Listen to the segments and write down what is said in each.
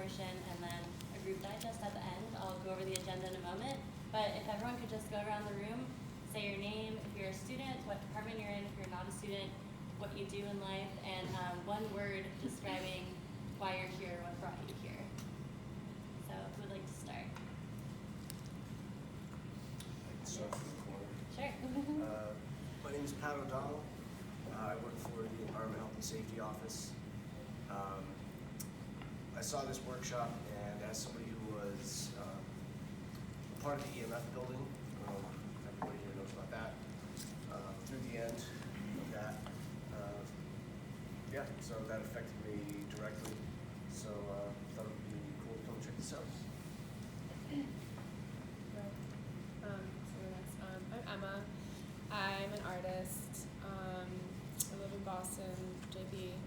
portion and then a group digest at the end. I'll go over the agenda in a moment. But if everyone could just go around the room, say your name, if you're a student, what department you're in, if you're not a student, what you do in life, and one word describing why you're here, what brought you here. So who would like to start? Start from the corner. Sure. My name is Pat O'Donnell. I work for the Environment, Health, and Safety Office. I saw this workshop, and as somebody who was part of the EMF building, everybody here knows about that, through the end of that, so that affected me directly. So thought it would be cool to come check this out. I'm Emma. I'm an artist. I live in Boston, JP.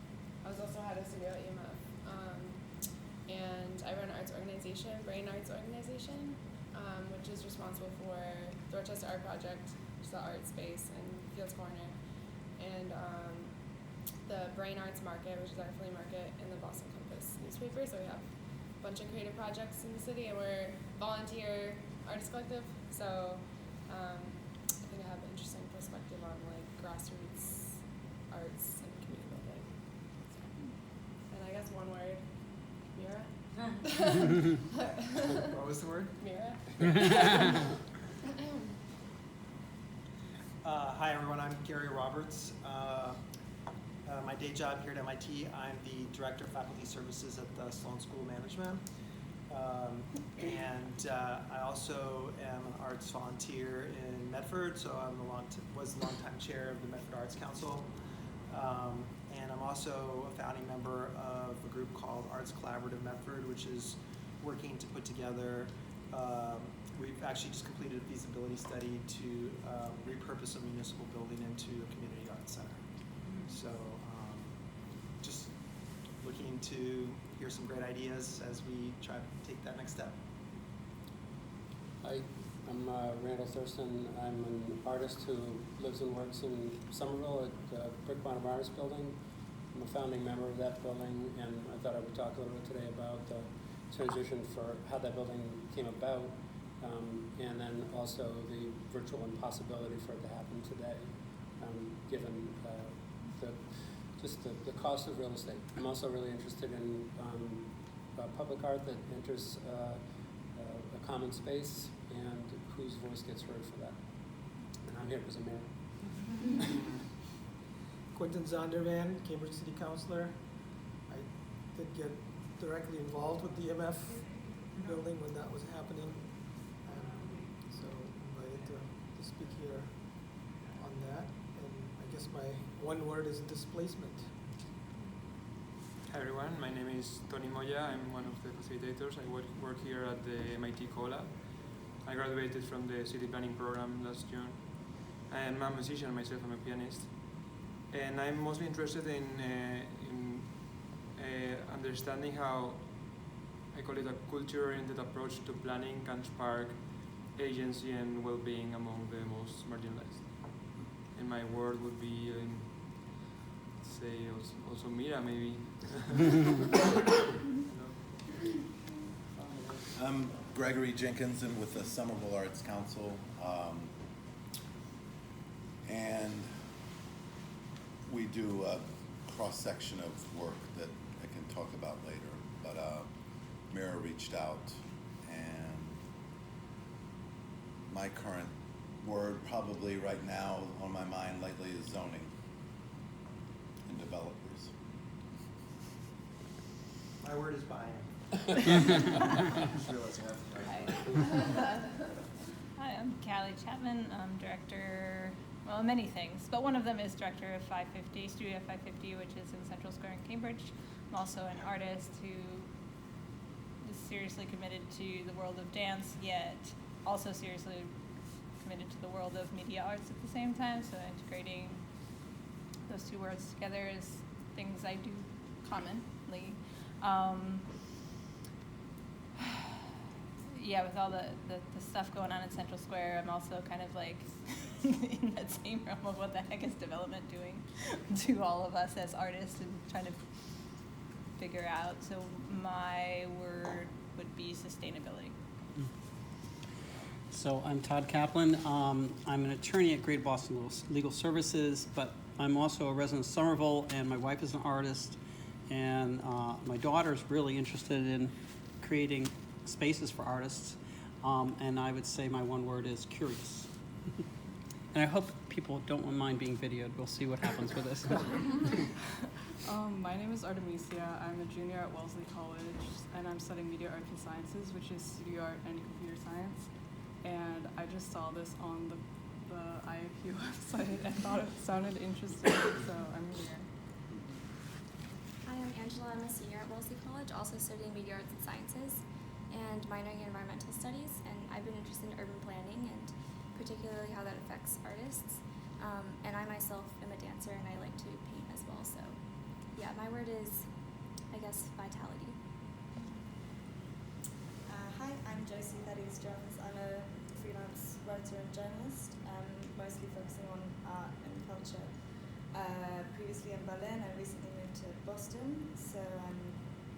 I was also head of studio at EMF. And I run an arts organization, Brain Arts Organization, which is responsible for Dorchester Art Project, which is the art space in Fields Corner, and the Brain Arts Market, which is our flea market in the Boston Compass newspaper. So we have a bunch of creative projects in the city, and we're a volunteer artist collective. So I think I have an interesting perspective on like grassroots arts and community building. And I guess one word, Mira. What was the word? Mira. Hi everyone, I'm Gary Roberts. My day job here at MIT, I'm the Director of Faculty Services at the Sloan School of Management. I also am an arts volunteer in Medford, so was the longtime chair of the Medford Arts Council. And I'm also a founding member of a group called Arts Collaborative Medford, which is working to put together, we've actually just completed a feasibility study to repurpose a municipal building into a community arts center. So just looking to hear some great ideas as we try to take that next step. Hi, I'm Randall Thurston. I'm an artist who lives and works in Somerville at the Brick Bottom Artist Building. I'm a founding member of that building, and I thought I would talk a little bit today about the transition for how that building came about, and then also the virtual impossibility for it to happen today, given the cost of real estate. I'm also really interested in public art that enters a common space and whose voice gets heard for that. And I'm here because I'm here. Quentin Zondervan, Cambridge City Councilor. I did get directly involved with the EMF building when that was happening. So invited to speak here on that. And I guess my one word is displacement. Hi everyone, my name is Tony Moya. I'm one of the facilitators. I work here at the MIT CoLab. I graduated from the city planning program last June. I'm a musician myself, I'm a pianist. And I'm mostly interested in understanding how, I call it a culture-oriented approach to planning can spark agency and well-being among the most marginalized. And my word would be, say, also Mira, maybe. I'm Gregory Jenkinson with the Somerville Arts Council, and we do a cross-section of work that I can talk about later, but Mira reached out, and my current word probably right now on my mind lately is zoning and developers. My word is buy-in. Just realizing Hi, I'm Callie Chapman. I'm director, well, many things, but one of them is director of 550, Studio 550, which is in Central Square in Cambridge. I'm also an artist who is seriously committed to the world of dance, yet also seriously committed to the world of media arts at the same time, so integrating those two words together is things I do commonly. Yeah, with all the stuff going on in Central Square, I'm also kind of like in that same realm of what the heck is development doing to all of us as artists and trying to figure out. So my word sustainability. So I'm Todd Kaplan. I'm an attorney at Greater Boston Legal Services, but I'm also a resident of Somerville, and my wife is an artist, and my daughter's really interested in creating spaces for artists, and I would say my one word is curious. And I hope people don't mind being videoed. We'll see what happens with this. My name is Artemisia. I'm a junior at Wellesley College, and I'm studying media arts and sciences, which is studio art and computer science. And I just saw this on the IFU website and thought it sounded interesting, so I'm here. Hi, I'm Angela. I'm a senior at Wellesley College, also studying media arts and sciences, and minoring in environmental studies. And I've been interested in urban planning and particularly how that affects artists. And I myself am a dancer, and I like to paint as well. So, yeah, my word is, I guess, vitality. Hi, I'm Josie Thaddeus-Jones. I'm a freelance writer and journalist, mostly focusing on art and culture. Previously in Berlin, I recently moved to Boston, so I'm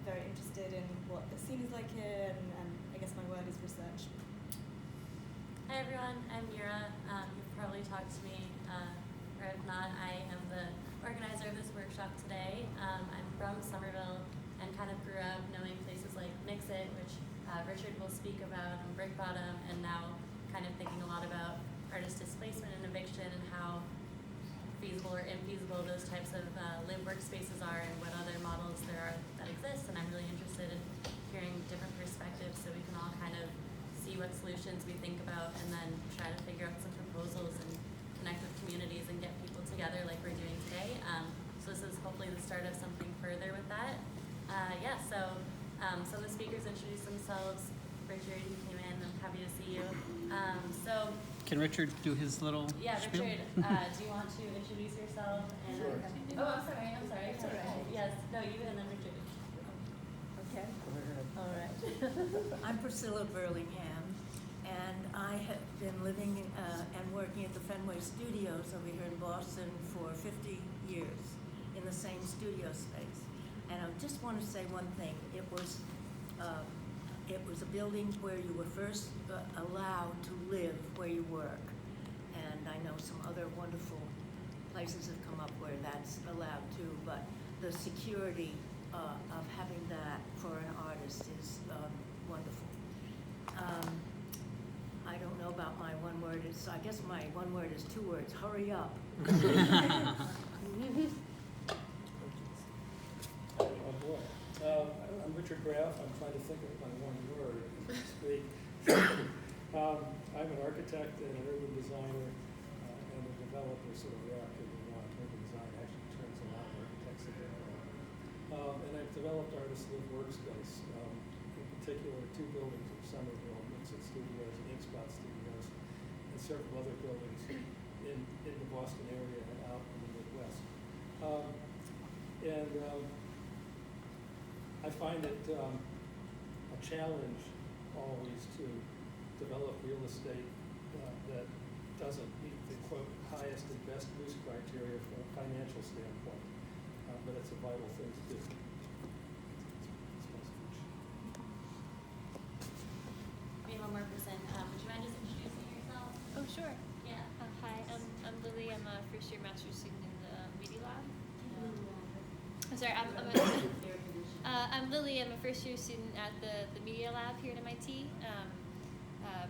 very interested in what the scene is like here, and I guess my word is research. Hi everyone, I'm Mira. You've probably talked to me, or if not, I am the organizer of this workshop today. I'm from Somerville and kind of grew up knowing places like Mix-It, which Richard will speak about, and Brick Bottom, and now kind of thinking a lot about artist displacement and eviction and how feasible or infeasible those types of live workspaces are and what other models there are that exist. And I'm really interested in hearing different perspectives so we can all kind of see what solutions we think about and then try to figure out some proposals and connect with communities and get people together like we're doing today. So this is hopefully the start of something further with that. So the speakers introduce themselves. Richard, you came in. I'm happy to see you. Can Richard do his little Yeah, spiel? Richard, do you want to introduce yourself? And Sure. Oh, I'm sorry. It's all right. Yes, no, you and then Richard. Okay. All right. I'm Priscilla Burlingham, and I have been living and working at the Fenway Studios over here in Boston for 50 years in the same studio space. And I just want to say one thing. It was a building where you were first allowed to live where you work. And I know some other wonderful places have come up where that's allowed too, but the security of having that for an artist is wonderful. I don't know about my one word. I guess my one word is two words. Hurry up. Oh boy. I'm Richard Graff. I'm trying to think of my one word as I speak. I'm an architect and an urban designer and a developer, sort of reactive in urban design. Actually turns a lot of architects into and I've developed artist live workspace, in particular 2 buildings in Somerville, Mix-It Studios and Inkspot Studios, and several other buildings in the Boston area and out in the Midwest. I find it a challenge always to develop real estate that doesn't meet the quote highest and best use criteria from a financial standpoint, but it's a vital thing to do. We have one more person. Would you mind just introducing yourself? Oh, sure. Yeah. Hi, I'm Lily. I'm a first-year master's student in the Media Lab. I'm sorry, I'm Lily. I'm a first-year student at the Media Lab here at MIT.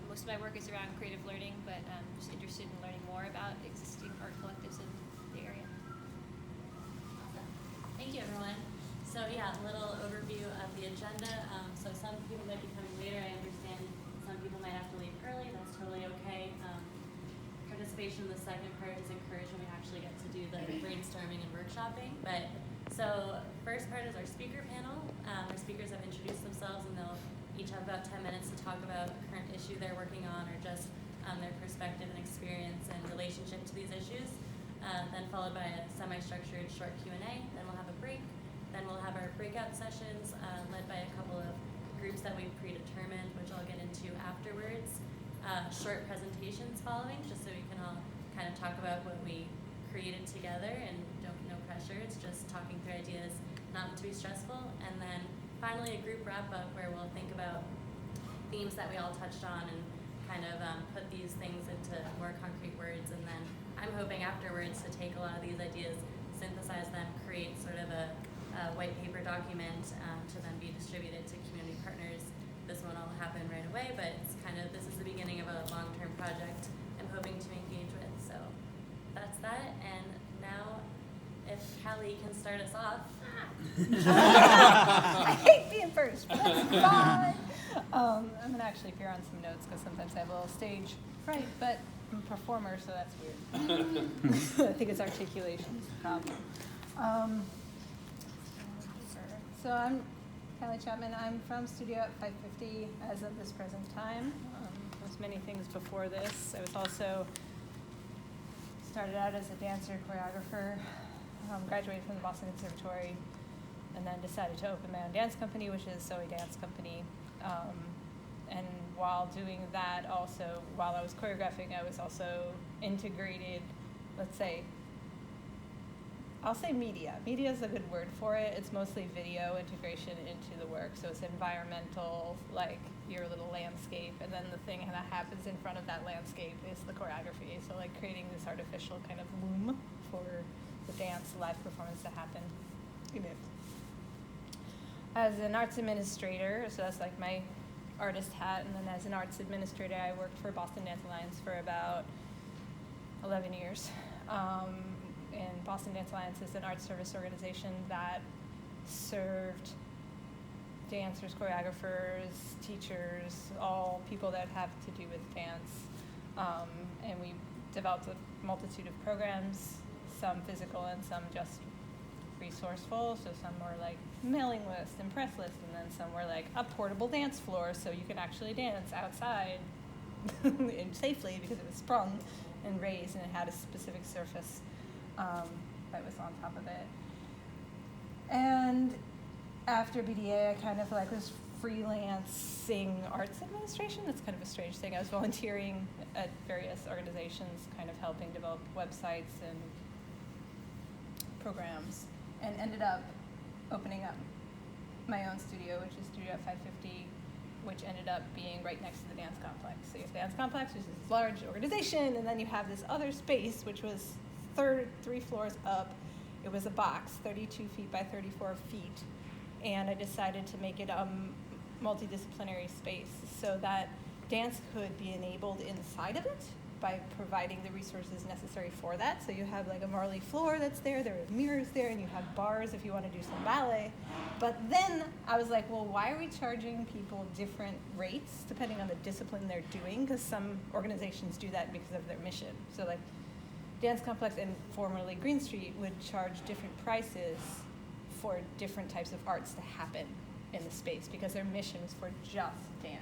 Most of my work is around creative learning, but I'm just interested in learning more about existing art collectives in the area. Awesome. Thank you, everyone. So yeah, a little overview of the agenda. So some people might be coming later. I understand some people might have to leave early. That's totally okay. Participation in the second part is encouraged when we actually get to do the brainstorming and workshopping. But so first part is our speaker panel. Our speakers have introduced themselves, and they'll each have about 10 minutes to talk about a current issue they're working on, or just their perspective and experience and relationship to these issues. Then followed by a semi-structured short Q&A. Then we'll have a break. Then we'll have our breakout sessions led by a couple of groups that we've predetermined, which I'll get into afterwards. Short presentations following, just so we can all kind of talk about what we created together, and no pressure. It's just talking through ideas, not to be stressful. And then finally a group wrap up where we'll think about themes that we all touched on and kind of put these things into more concrete words. And then I'm hoping afterwards to take a lot of these ideas, synthesize them, create sort of a white paper document to then be distributed to community partners. This won't all happen right away, but it's this is the beginning of a long-term project I'm hoping to engage with. So that's that. And now, if Callie can start us off. I hate being first, but that's fine. I'm gonna actually appear on some notes because sometimes I have a little stage fright, but I'm a performer, so that's weird. I think it's articulation's the problem. So I'm Callie Chapman. I'm from Studio at 550 as of this present time. I was many things before this. I was also started out as a dancer, choreographer, graduated from the Boston Conservatory, and then decided to open my own dance company, which is Zoe Dance Company. And while doing that, also, while I was choreographing, I was also integrated, let's say, I'll say media. Media is a good word for it. It's mostly video integration into the work. So it's environmental, like your little landscape, and then the thing that happens in front of that landscape is the choreography. So like creating this artificial kind of loom for the dance live performance to happen. As an arts administrator, so that's like my artist hat, and then as an arts administrator, I worked for Boston Dance Alliance for about 11 years. And Boston Dance Alliance is an arts service organization that served dancers, choreographers, teachers, all people that have to do with dance. And we developed a multitude of programs, some physical and some just resourceful. So some were like mailing list and press list, and then some were like a portable dance floor so you can actually dance outside and safely because it was sprung and raised and it had a specific surface that was on top of it. And after BDA, I kind of like was freelancing arts administration. That's kind of a strange thing. I was volunteering at various organizations, kind of helping develop websites and programs, and ended up opening up my own studio, which is Studio 550, which ended up being right next to the dance complex. So you have the dance complex, which is this large organization, and then you have this other space, which was 3 floors up. It was a box, 32 feet by 34 feet, and I decided to make it a multidisciplinary space so that dance could be enabled inside of it by providing the resources necessary for that. So you have like a Marley floor that's there are mirrors there, and you have bars if you want to do some ballet. But then I was like, well, why are we charging people different rates depending on the discipline they're doing? Because some organizations do that because of their mission. So like Dance Complex and formerly Green Street would charge different prices for different types of arts to happen in the space because their mission was for just dance.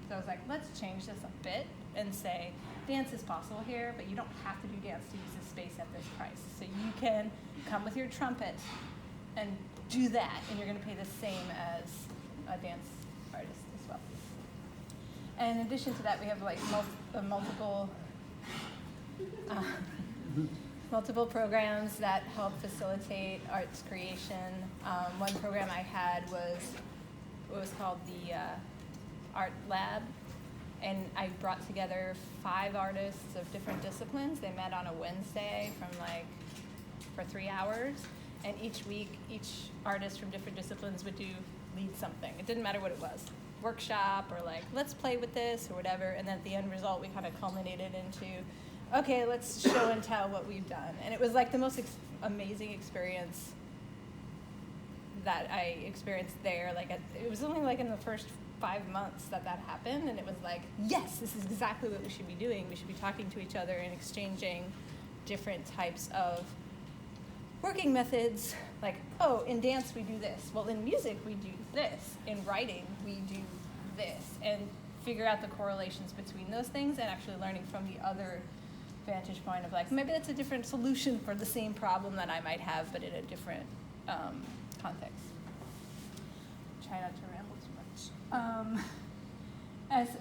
So I was like, let's change this a bit and say, dance is possible here, but you don't have to do dance to use this space at this price. So you can come with your trumpet and do that, and you're gonna pay the same as a dance artist as well. And in addition to that, we have like multiple programs that help facilitate arts creation. One program I had was called the Art Lab, and I brought together 5 artists of different disciplines. They met on a Wednesday for 3 hours, and each week, each artist from different disciplines would lead something. It didn't matter what it was, workshop or like, let's play with this or whatever, and then at the end result, we kind of culminated into, okay, let's show and tell what we've done. And it was like the most amazing experience that I experienced there. It was only like in the first 5 months that happened, and it was like, yes, this is exactly what we should be doing. We should be talking to each other and exchanging different types of working methods. Like, oh, in dance we do this. Well, in music we do this. In writing we do this. And figure out the correlations between those things, and actually learning from the other vantage point of like, maybe that's a different solution for the same problem that I might have, but in a different context. Try not to ramble too much. Let's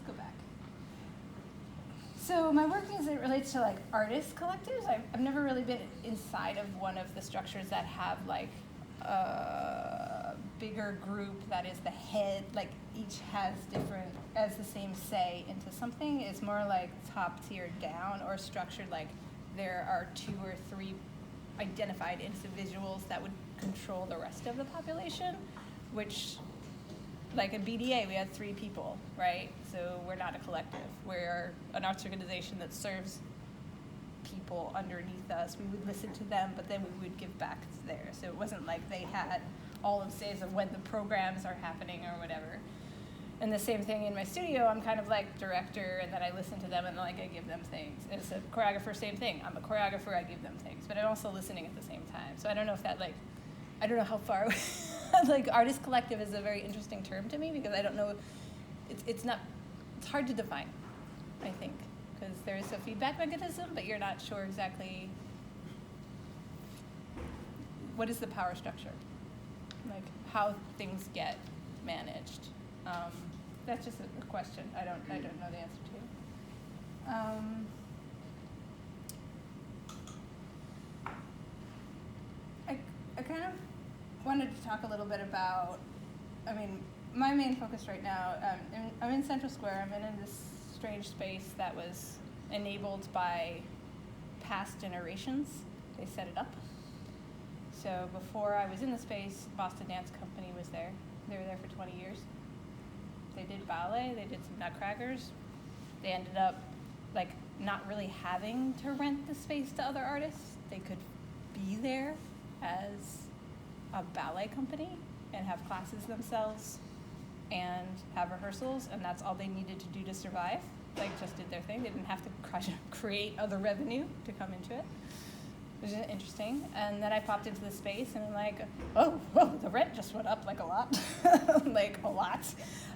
go back. So my work as it relates to like artist collectives, I've never really been inside of one of the structures that have like bigger group that is the head, like each has the same say into something. It's more like top tier down, or structured like there are 2 or 3 identified individuals that would control the rest of the population, which, like in BDA, we had 3 people, right? So we're not a collective. We're an arts organization that serves people underneath us. We would listen to them, but then we would give back to theirs. So it wasn't like they had all of says of when the programs are happening or whatever. And the same thing in my studio, I'm kind of like director, and then I listen to them and like I give them things. As a choreographer, same thing. I'm a choreographer, I give them things, but I'm also listening at the same time. So I don't know if that I don't know how far, like artist collective is a very interesting term to me because I don't know, it's hard to define, I think, because there is a feedback mechanism, but you're not sure exactly what is the power structure, like how things get managed. That's just a question. I don't know the answer to. I kind of wanted to talk a little bit about, I mean, my main focus right now, I'm in Central Square. I'm in this strange space that was enabled by past generations. They set it up. So before I was in the space, Boston Dance Company was there. They were there for 20 years. They did ballet, they did some nutcrackers. They ended up like not really having to rent the space to other artists. They could be there as a ballet company and have classes themselves and have rehearsals, and that's all they needed to do to survive. Like just did their thing. They didn't have to create other revenue to come into it. Which is interesting. And then I popped into the space and I'm like, oh, whoa, the rent just went up like a lot, like a lot.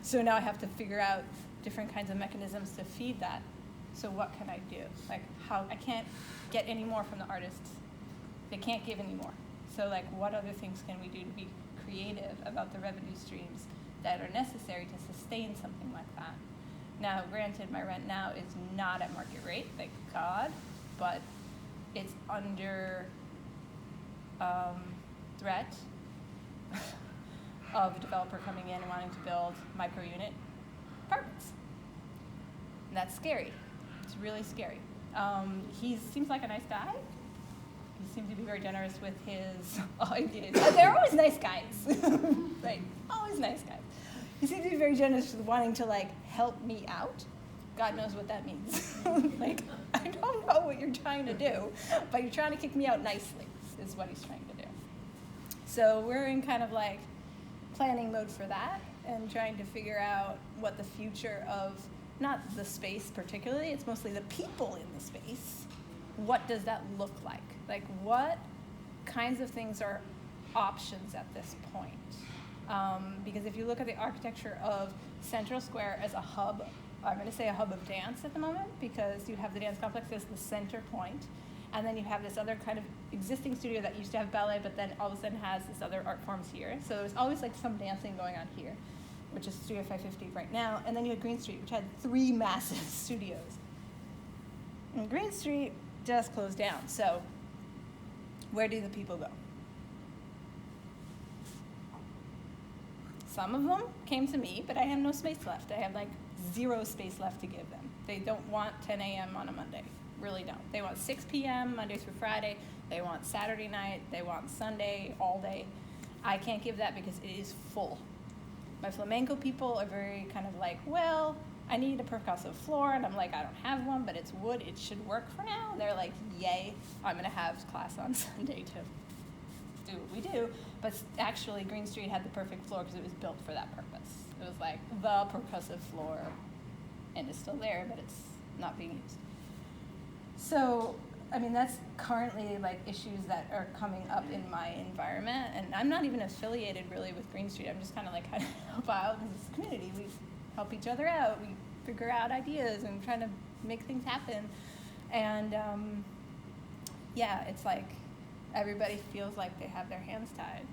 So now I have to figure out different kinds of mechanisms to feed that. So what can I do? Like how, I can't get any more from the artists. They can't give any more. So like what other things can we do to be creative about the revenue streams that are necessary to sustain something like that? Now, granted, my rent now is not at market rate, thank God, but it's under threat of a developer coming in and wanting to build micro-unit apartments. And that's scary. It's really scary. He seems like a nice guy. He seems to be very generous with his ideas. They're always nice guys. Right, always nice guys. He seems to be very generous with wanting to like help me out. God knows what that means. Like, I don't know what you're trying to do, but you're trying to kick me out nicely, is what he's trying to do. So we're in kind of like planning mode for that and trying to figure out what the future of, not the space particularly, it's mostly the people in the space. What does that look like? Like what kinds of things are options at this point? Because if you look at the architecture of Central Square as a hub, I'm going to say a hub of dance at the moment, because you have the dance complex as the center point, and then you have this other kind of existing studio that used to have ballet, but then all of a sudden has this other art forms here. So there's always like some dancing going on here, which is Studio 550 right now. And then you had Green Street, which had 3 massive studios. And Green Street just closed down. So where do the people go? Some of them came to me, but I have no space left. I have like 0 space left to give them. They don't want 10 a.m. on a Monday, really don't. They want 6 p.m. Monday through Friday. They want Saturday night. They want Sunday, all day. I can't give that because it is full. My flamenco people are very kind of like, well, I need a percussive floor, and I'm like, I don't have one, but it's wood. It should work for now. And they're like, yay, I'm gonna have class on Sunday to do what we do. But actually, Green Street had the perfect floor because it was built for that purpose. It was like the percussive floor, and it's still there, but it's not being used. So, I mean, that's currently like issues that are coming up in my environment, and I'm not even affiliated really with Green Street. I'm just kind of like, how to help out in this community. We help each other out. We figure out ideas and trying to make things happen. And yeah, it's like everybody feels like they have their hands tied,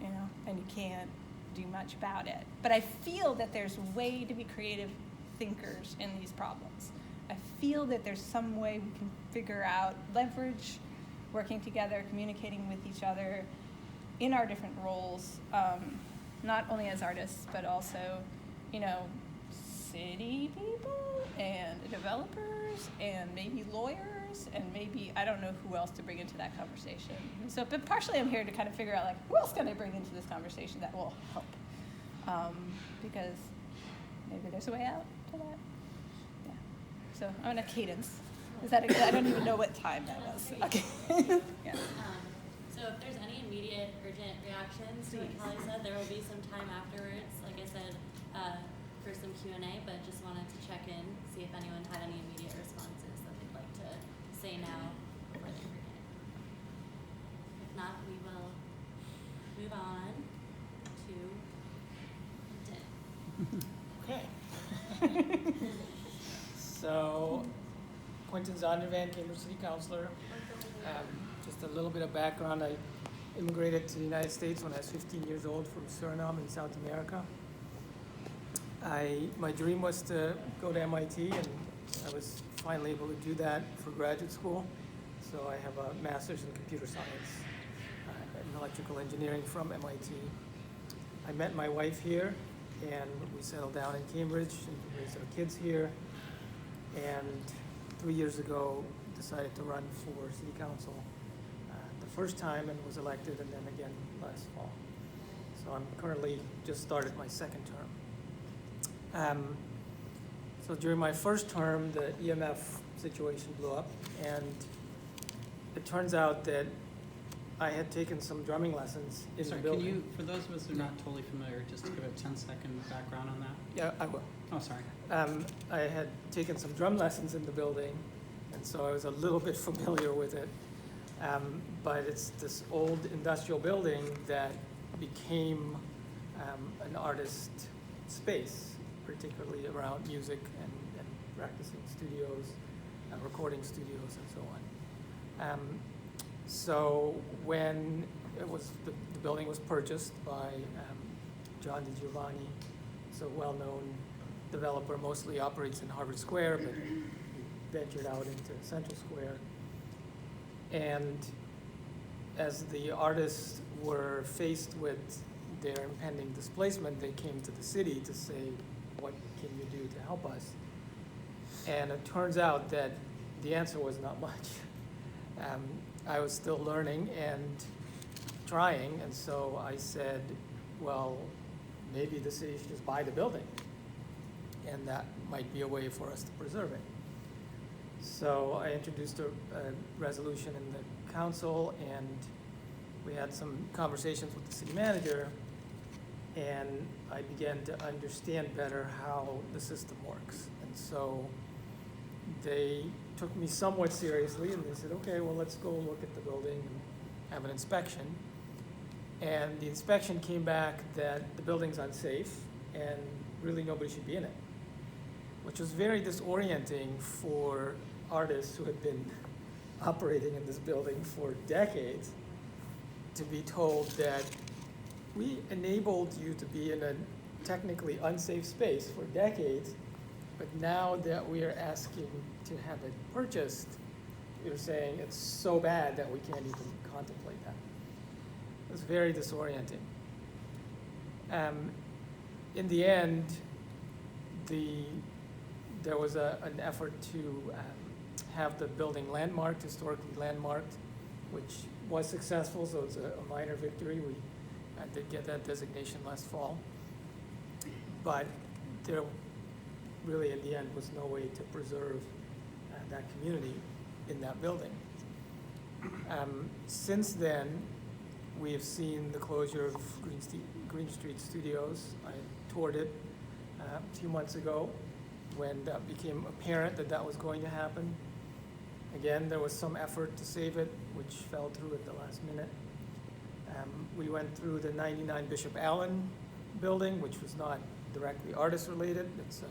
you know, and you can't do much about it. But I feel that there's a way to be creative thinkers in these problems. I feel that there's some way we can figure out leverage, working together, communicating with each other, in our different roles, not only as artists, but also, you know, city people and developers and maybe lawyers and maybe, I don't know who else to bring into that conversation. And so, but partially I'm here to kind of figure out, like, who else can I bring into this conversation that will help? Because maybe there's a way out to that. Yeah. So I'm on a cadence. Is that I don't even know what time that was. Okay. Yeah. So if there's any immediate urgent reactions to what Kelly said, there will be some time afterwards, like I said, for some Q&A, but just wanted to check in, see if anyone had any immediate responses that they'd like to say now before they forget. If not, we will move on to Din. Okay. So, Quentin Zondervan, Cambridge City Councilor. Just a little bit of background. I immigrated to the United States when I was 15 years old from Suriname in South America. My dream was to go to MIT, and I was finally able to do that for graduate school. So I have a master's in computer science and electrical engineering from MIT. I met my wife here, and we settled down in Cambridge and raised our kids here. And 3 years ago, decided to run for city council the first time and was elected, and then again last fall. So I'm currently just started my second term. So during my first term, the EMF situation blew up, and it turns out that I had taken some drumming lessons in Sorry, the building. can you, for those of us who are not totally familiar, just give a 10-second background on that? Yeah, I will. Oh, sorry. I had taken some drum lessons in the building, and so I was a little bit familiar with it. But it's this old industrial building that became an artist space, particularly around music and practicing studios, recording studios, and so on. So when it was the building was purchased by John DiGiovanni, so well-known developer, mostly operates in Harvard Square, but he ventured out into Central Square. And as the artists were faced with their impending displacement, they came to the city to say, what can you do to help us? And it turns out that the answer was not much. I was still learning and trying, and so I said, well, maybe the city should just buy the building, and that might be a way for us to preserve it. So I introduced a resolution in the council, and we had some conversations with the city manager, and I began to understand better how the system works. And so they took me somewhat seriously, and they said, okay, well, let's go look at the building and have an inspection. And the inspection came back that the building's unsafe and really nobody should be in it, which was very disorienting for artists who had been operating in this building for decades to be told that we enabled you to be in a technically unsafe space for decades, but now that we are asking to have it purchased, you're saying it's so bad that we can't even contemplate that. It was very disorienting. In the end, there was an effort to have the building landmarked, historically landmarked, which was successful, so it's a minor victory. We did get that designation last fall. But there really, in the end, was no way to preserve that community in that building. Since then, we have seen the closure of Green Street Studios. I toured it a few months ago when that became apparent that that was going to happen. Again, there was some effort to save it, which fell through at the last minute. We went through the 99 Bishop Allen building, which was not directly artist related. It's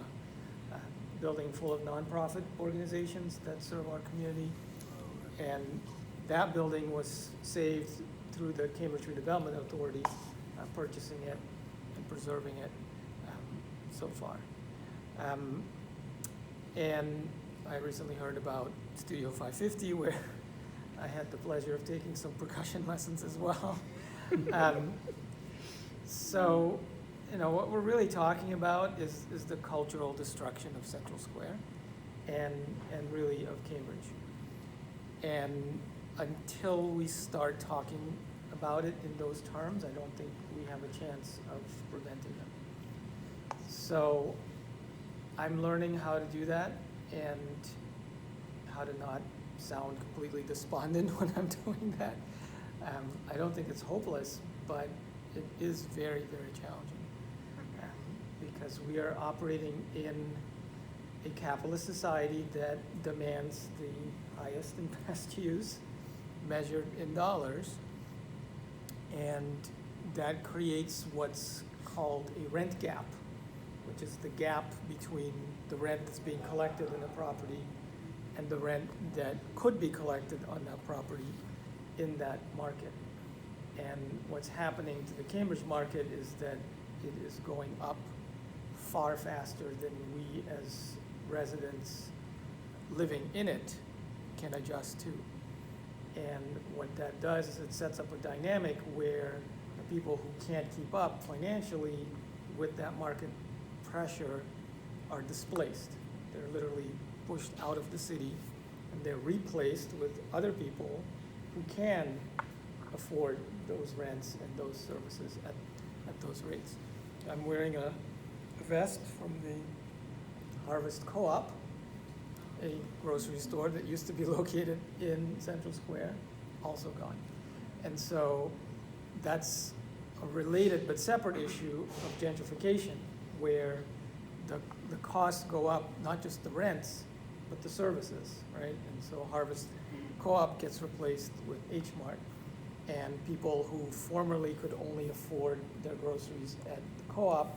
a building full of nonprofit organizations that serve our community. And that building was saved through the Cambridge Redevelopment Authority, purchasing it and preserving it so far. And I recently heard about Studio 550, where I had the pleasure of taking some percussion lessons as well. So, you know, what we're really talking about is the cultural destruction of Central Square and really of Cambridge. And until we start talking about it in those terms, I don't think we have a chance of preventing them. So I'm learning how to do that and how to not sound completely despondent when I'm doing that. I don't think it's hopeless, but it is very, very challenging because we are operating in a capitalist society that demands the highest and best use measured in dollars, and that creates what's called a rent gap, which is the gap between the rent that's being collected in a property and the rent that could be collected on that property in that market. And what's happening to the Cambridge market is that it is going up far faster than we as residents living in it can adjust to. And what that does is it sets up a dynamic where the people who can't keep up financially with that market pressure are displaced. They're literally pushed out of the city and they're replaced with other people who can afford those rents and those services at those rates. I'm wearing a vest from the Harvest Co-op, a grocery store that used to be located in Central Square, also gone. And so that's a related but separate issue of gentrification, where the costs go up, not just the rents, but the services, right? And so Harvest Co-op gets replaced with H Mart, and people who formerly could only afford their groceries at the co-op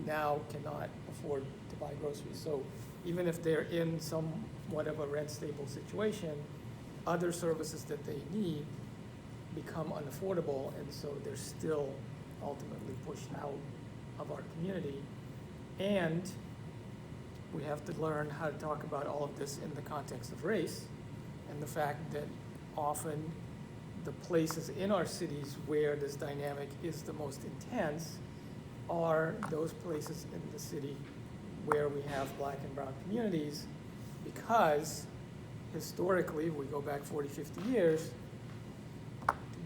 now cannot afford to buy groceries. So even if they're in somewhat of a rent stable situation, other services that they need become unaffordable, and so they're still ultimately pushed out of our community. And we have to learn how to talk about all of this in the context of race and the fact that often the places in our cities where this dynamic is the most intense are those places in the city where we have Black and brown communities, because historically, if we go back 40, 50 years,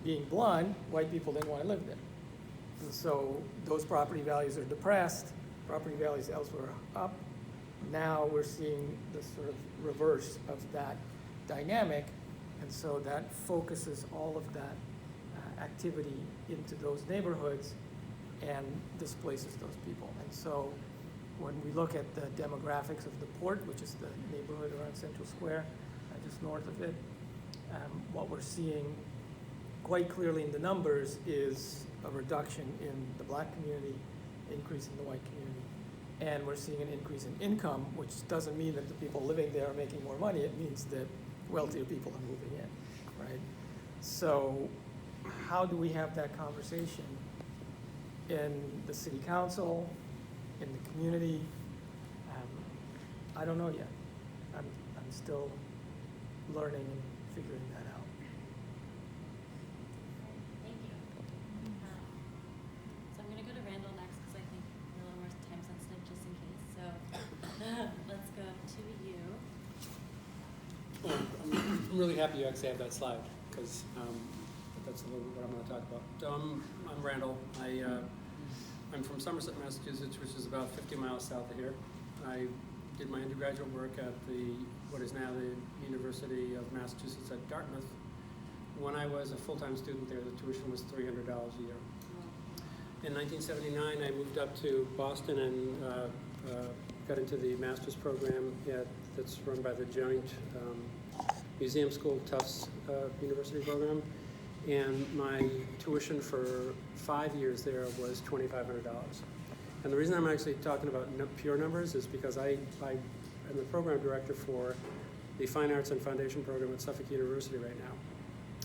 being blunt, white people didn't want to live there. And so those property values are depressed, property values elsewhere are up. Now we're seeing the sort of reverse of that dynamic, and so that focuses all of that activity into those neighborhoods and displaces those people. And so when we look at the demographics of the Port, which is the neighborhood around Central Square, just north of it, what we're seeing quite clearly in the numbers is a reduction in the Black community, increase in the white community. And we're seeing an increase in income, which doesn't mean that the people living there are making more money. It means that wealthier people are moving in, right? So how do we have that conversation in the city council, in the community? I don't know yet. I'm still learning and figuring that out. Thank you. So I'm going to go to Randall next because I think we're a little more time sensitive just in case. So let's go to you. Well, I'm really happy you actually have that slide, because that's a little bit what I'm going to talk about. I'm Randall. I'm from Somerset, Massachusetts, which is about 50 miles south of here. I did my undergraduate work at what is now the University of Massachusetts at Dartmouth. When I was a full-time student there, the tuition was $300 a year. In 1979, I moved up to Boston and got into the master's program that's run by the Joint Museum School Tufts University program. And my tuition for 5 years there was $2,500. And the reason I'm actually talking about pure numbers is because I am the program director for the Fine Arts and Foundation program at Suffolk University right now.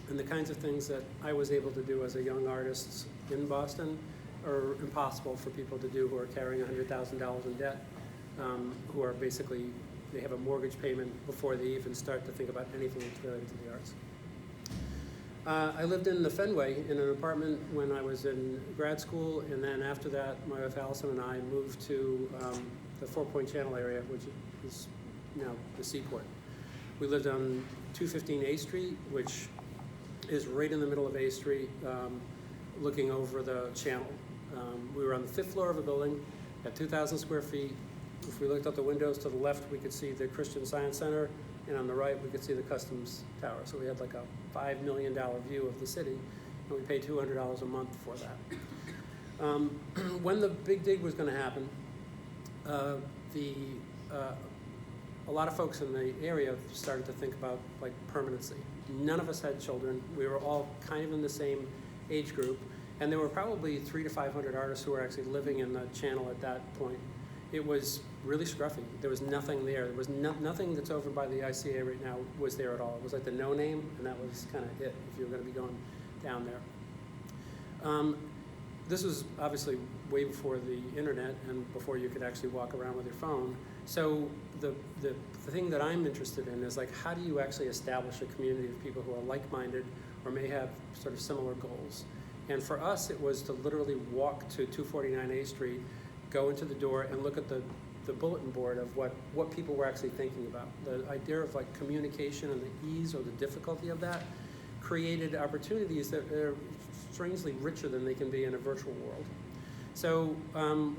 And the kinds of things that I was able to do as a young artist in Boston are impossible for people to do who are carrying $100,000 in debt, who are basically, they have a mortgage payment before they even start to think about anything that's related to the arts. I lived in the Fenway in an apartment when I was in grad school, and then after that, my wife Allison and I moved to the Four Point Channel area, which is now the Seaport. We lived on 215 A Street, which is right in the middle of A Street, looking over the channel. We were on the 5th floor of a building at 2,000 square feet. If we looked out the windows to the left, we could see the Christian Science Center, and on the right, we could see the Customs Tower. So we had like a $5 million view of the city, and we paid $200 a month for that. When the big dig was going to happen, a lot of folks in the area started to think about like permanency. None of us had children. We were all kind of in the same age group, and there were probably 300 to 500 artists who were actually living in the channel at that point. It was really scruffy. There was nothing there. There was nothing that's over by the ICA right now was there at all. It was like the no name, and that was kind of it if you were going to be going down there. This was obviously way before the internet and before you could actually walk around with your phone. So the thing that I'm interested in is like, how do you actually establish a community of people who are like-minded or may have sort of similar goals? And for us, it was to literally walk to 249 A Street, go into the door and look at the bulletin board of what people were actually thinking about. The idea of like communication and the ease or the difficulty of that created opportunities that are strangely richer than they can be in a virtual world. So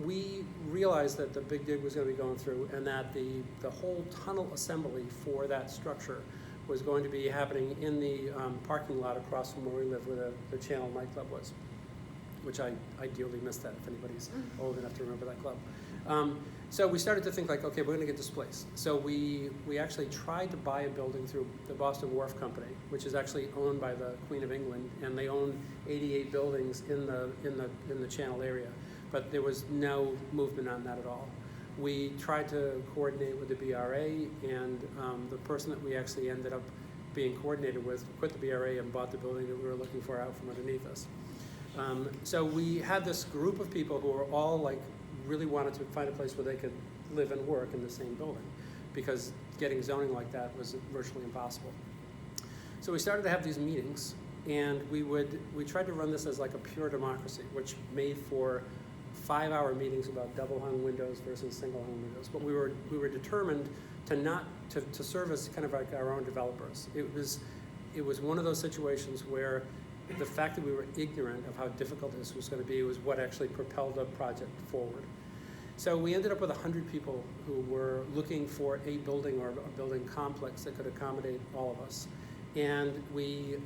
we realized that the big dig was going to be going through, and that the whole tunnel assembly for that structure was going to be happening in the parking lot across from where we live, where the Channel nightclub was, which I dearly miss that if anybody's old enough to remember that club. So we started to think like, okay, we're going to get displaced. So we actually tried to buy a building through the Boston Wharf Company, which is actually owned by the Queen of England, and they own 88 buildings in the Channel area. But there was no movement on that at all. We tried to coordinate with the BRA, and the person that we actually ended up being coordinated with quit the BRA and bought the building that we were looking for out from underneath us. So we had this group of people who were all like really wanted to find a place where they could live and work in the same building, because getting zoning like that was virtually impossible. So we started to have these meetings, and we tried to run this as like a pure democracy, which made for 5-hour meetings about double hung windows versus single hung windows. But we were determined to serve as kind of like our own developers. It was one of those situations where the fact that we were ignorant of how difficult this was going to be was what actually propelled the project forward. So we ended up with 100 people who were looking for a building or a building complex that could accommodate all of us. And we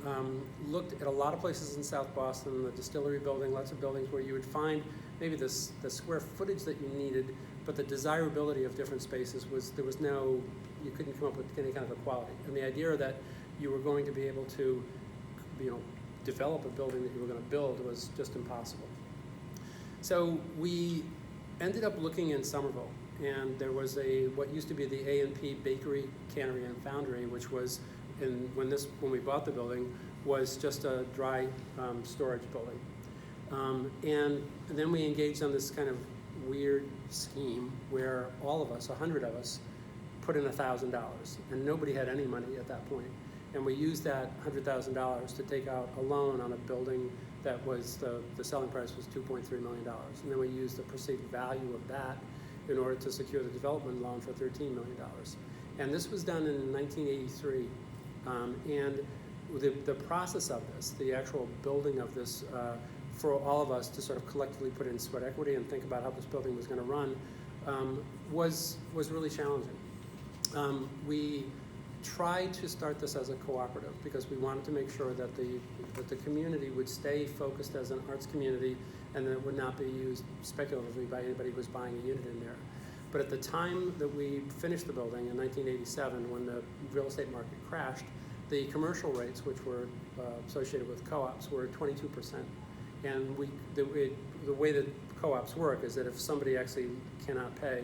looked at a lot of places in South Boston, the Distillery Building, lots of buildings where you would find maybe the square footage that you needed, but the desirability of different spaces you couldn't come up with any kind of equality. And the idea that you were going to be able to, develop a building that you were going to build was just impossible. So we ended up looking in Somerville, and there was what used to be the A&P Bakery, Cannery, and Foundry, which was, when we bought the building, was just a dry storage building. And then we engaged on this kind of weird scheme where all of us, 100 of us, put in $1,000, and nobody had any money at that point. And we used that $100,000 to take out a loan on a building that was, the selling price was $2.3 million. And then we used the perceived value of that in order to secure the development loan for $13 million. And this was done in 1983. And the process of this, the actual building of this, for all of us to sort of collectively put in sweat equity and think about how this building was going to run, was really challenging. We tried to start this as a cooperative because we wanted to make sure that the community would stay focused as an arts community, and that it would not be used speculatively by anybody who was buying a unit in there. But at the time that we finished the building in 1987, when the real estate market crashed, the commercial rates, which were associated with co-ops, were 22%. And the way that co-ops work is that if somebody actually cannot pay,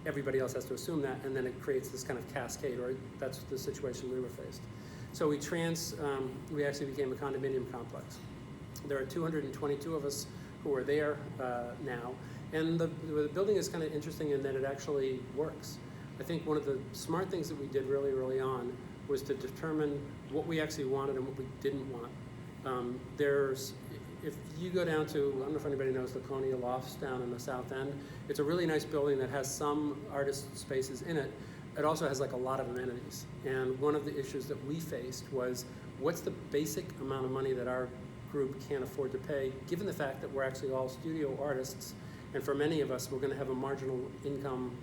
everybody else has to assume that, and then it creates this kind of cascade, or that's the situation we were faced. So we actually became a condominium complex. There are 222 of us who are there now, and the building is kind of interesting in that it actually works. I think one of the smart things that we did really early on was to determine what we actually wanted and what we didn't want. If you go down to, I don't know if anybody knows Laconia Lofts down in the South End, it's a really nice building that has some artist spaces in it. It also has like a lot of amenities. And one of the issues that we faced was, what's the basic amount of money that our group can't afford to pay, given the fact that we're actually all studio artists, and for many of us, we're gonna have a marginal income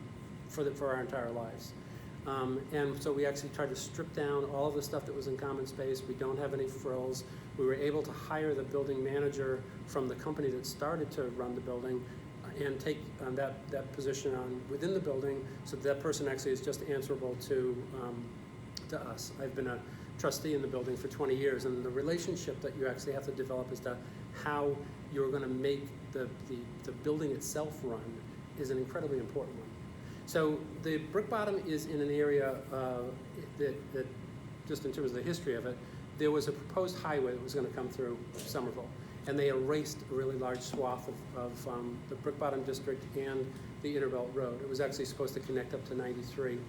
for our entire lives. And so we actually tried to strip down all of the stuff that was in common space. We don't have any frills. We were able to hire the building manager from the company that started to run the building and take that position on within the building, so that person actually is just answerable to us. I've been a trustee in the building for 20 years, and the relationship that you actually have to develop as to how you're going to make the building itself run is an incredibly important one. So the Brick Bottom is in an area that, just in terms of the history of it, there was a proposed highway that was going to come through Somerville, and they erased a really large swath of the Brick Bottom district and the Interbelt Road. It was actually supposed to connect up to 93.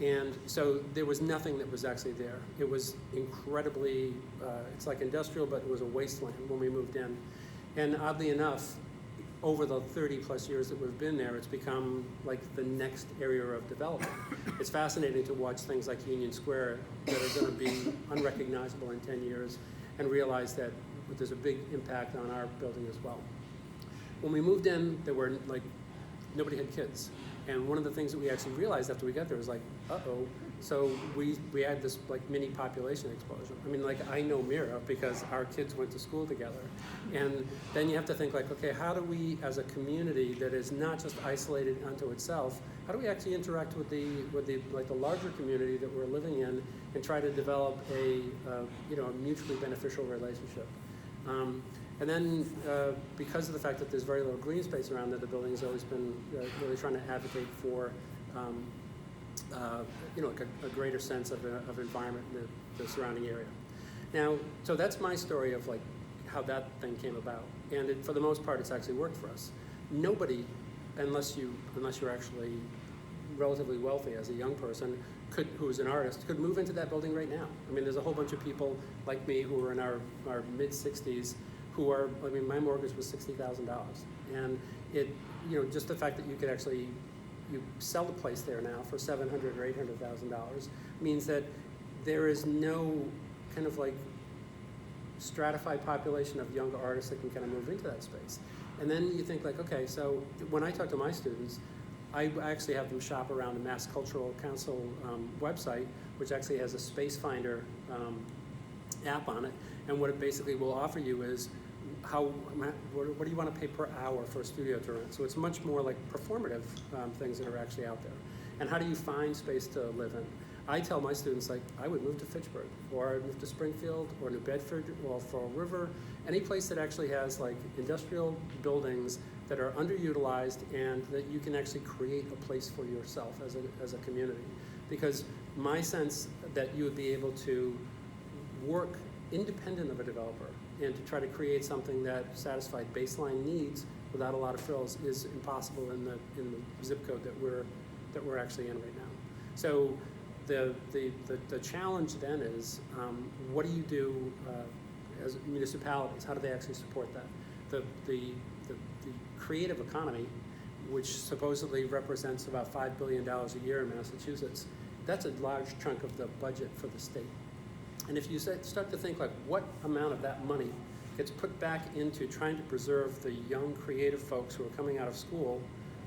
And so there was nothing that was actually there. It was incredibly, it's like industrial, but it was a wasteland when we moved in. And oddly enough, over the 30 plus years that we've been there, it's become like the next area of development. It's fascinating to watch things like Union Square that are going to be unrecognizable in 10 years and realize that there's a big impact on our building as well. When we moved in, there were like, nobody had kids. And one of the things that we actually realized after we got there was like, uh-oh. So we had this like mini population explosion. I mean, like, I know Mira because our kids went to school together. And then you have to think like, okay, how do we as a community that is not just isolated unto itself, how do we actually interact with the larger community that we're living in and try to develop a mutually beneficial relationship? And then, because of the fact that there's very little green space around it, the building has always been really trying to advocate for, a greater sense of environment in the surrounding area. Now, so that's my story of like how that thing came about, and for the most part, it's actually worked for us. Nobody, unless you're actually relatively wealthy as a young person, who is an artist, could move into that building right now. I mean, there's a whole bunch of people like me who are in our mid-60s. My mortgage was $60,000, and just the fact that you could actually, you sell the place there now for $700,000 or $800,000 means that there is no kind of like stratified population of younger artists that can kind of move into that space. And then you think like, okay, so when I talk to my students, I actually have them shop around the Mass Cultural Council website, which actually has a Space Finder app on it, and what it basically will offer you is what do you want to pay per hour for a studio to rent? So it's much more like performative things that are actually out there. And how do you find space to live in? I tell my students, like, I would move to Fitchburg, or I would move to Springfield, or New Bedford, or Fall River, any place that actually has like industrial buildings that are underutilized and that you can actually create a place for yourself as a community. Because my sense that you would be able to work independent of a developer and to try to create something that satisfied baseline needs without a lot of frills is impossible in the zip code that we're actually in right now. So the challenge then is, what do you do as municipalities? How do they actually support that? The creative economy, which supposedly represents about $5 billion a year in Massachusetts, that's a large chunk of the budget for the state. And if you start to think like what amount of that money gets put back into trying to preserve the young creative folks who are coming out of school,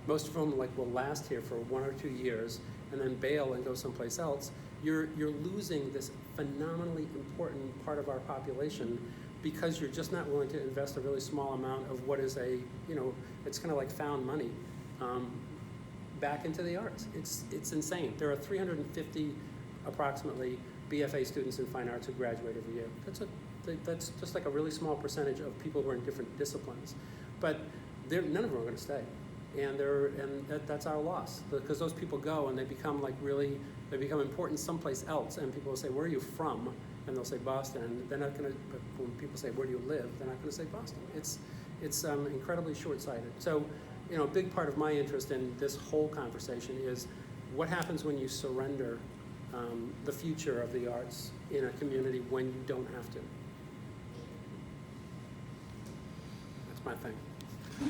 most of whom like will last here for 1 or 2 years and then bail and go someplace else, you're losing this phenomenally important part of our population because you're just not willing to invest a really small amount of what is it's kind of like found money back into the arts. It's insane. There are 350 approximately BFA students in fine arts who graduate every year. That's just like a really small percentage of people who are in different disciplines, but none of them are going to stay, and that's our loss, because those people go and they become important someplace else, and people will say, "Where are you from?" and they'll say Boston, and they're not going to. But when people say, "Where do you live?" they're not going to say Boston. It's incredibly short-sighted. So, a big part of my interest in this whole conversation is what happens when you surrender the future of the arts in a community when you don't have to. That's my thing. All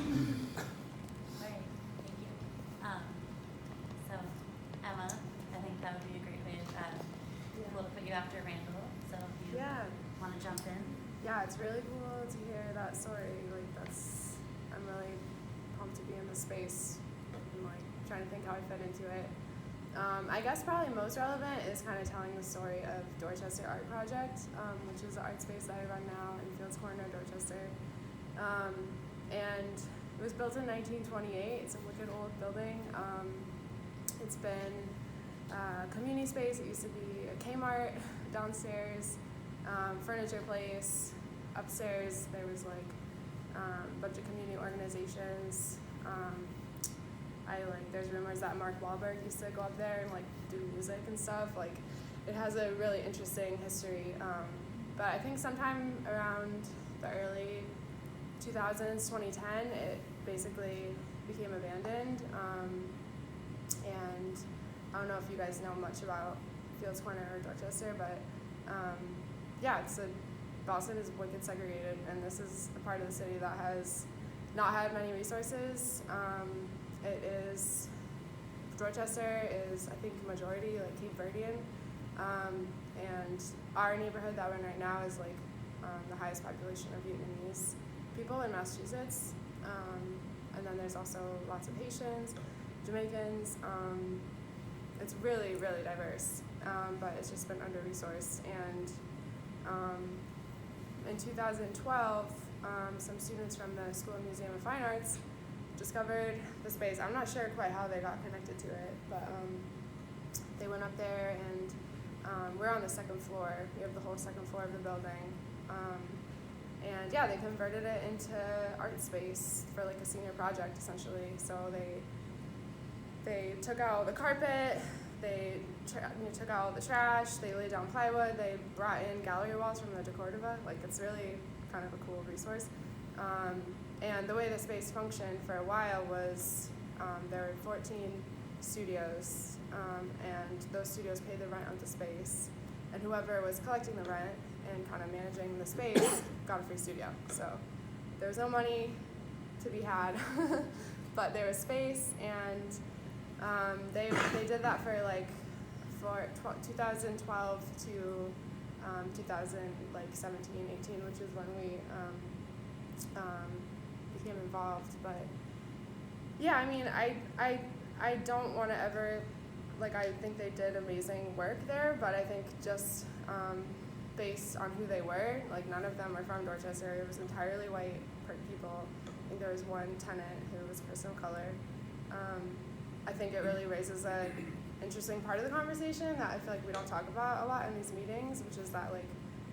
right, thank you. So Emma, I think that would be a great way to we'll put you after Randall. So if you want to jump in. Yeah, it's really cool to hear that story. Like I'm really pumped to be in this space and like trying to think how I fit into it. I guess probably most relevant is kind of telling the story of Dorchester Art Project, which is the art space that I run now in Fields Corner, Dorchester. And it was built in 1928. It's a wicked old building. It's been a community space. It used to be a Kmart downstairs, furniture place. Upstairs there was like a bunch of community organizations. There's rumors that Mark Wahlberg used to go up there and like do music and stuff. Like it has a really interesting history. But I think sometime around the early 2000s, 2010, it basically became abandoned. And I don't know if you guys know much about Fields Corner or Dorchester, but Boston is wicked segregated, and this is a part of the city that has not had many resources. Dorchester is, I think, majority like Cape Verdean, and our neighborhood that we're in right now is like the highest population of Vietnamese people in Massachusetts, and then there's also lots of Haitians, Jamaicans. It's really, really diverse, but it's just been under-resourced. And in 2012, some students from the School of Museum of Fine Arts discovered the space. I'm not sure quite how they got connected to it, but they went up there, and we're on the second floor. We have the whole second floor of the building. And they converted it into art space for like a senior project, essentially. So they took out the carpet, they took out the trash, they laid down plywood, they brought in gallery walls from the DeCordova. Like, it's really kind of a cool resource. And the way the space functioned for a while was there were 14 studios, and those studios paid the rent of the space, and whoever was collecting the rent and kind of managing the space got a free studio. So there was no money to be had, but there was space, and they did that for 2012 to 2017, 18, which is when we became involved. But yeah, I mean, I don't want to ever, I think they did amazing work there, but I think just based on who they were, none of them were from Dorchester. It was entirely white people. I think there was one tenant who was a person of color. I think it really raises an interesting part of the conversation that I feel like we don't talk about a lot in these meetings, which is that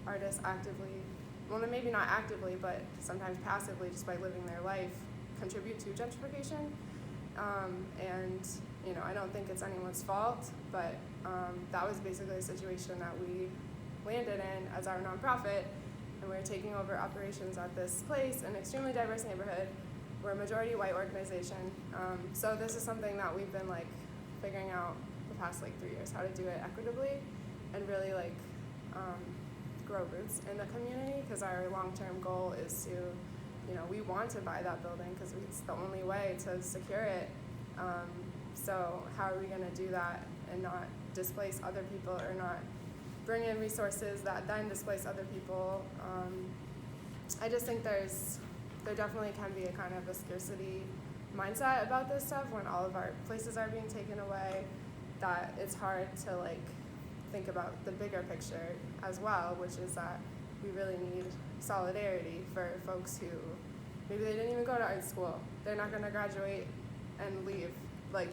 artists actively, well, maybe not actively, but sometimes passively, just by living their life, contribute to gentrification. And I don't think it's anyone's fault, but that was basically a situation that we landed in as our nonprofit, and we're taking over operations at this place, an extremely diverse neighborhood. We're a majority white organization. So this is something that we've been figuring out the past 3 years, how to do it equitably and really grow roots in the community, because our long-term goal is to, we want to buy that building because it's the only way to secure it. So how are we going to do that and not displace other people, or not bring in resources that then displace other people? I just think there definitely can be a kind of a scarcity mindset about this stuff when all of our places are being taken away, that it's hard to think about the bigger picture as well, which is that we really need solidarity for folks who maybe they didn't even go to art school. They're not going to graduate and leave.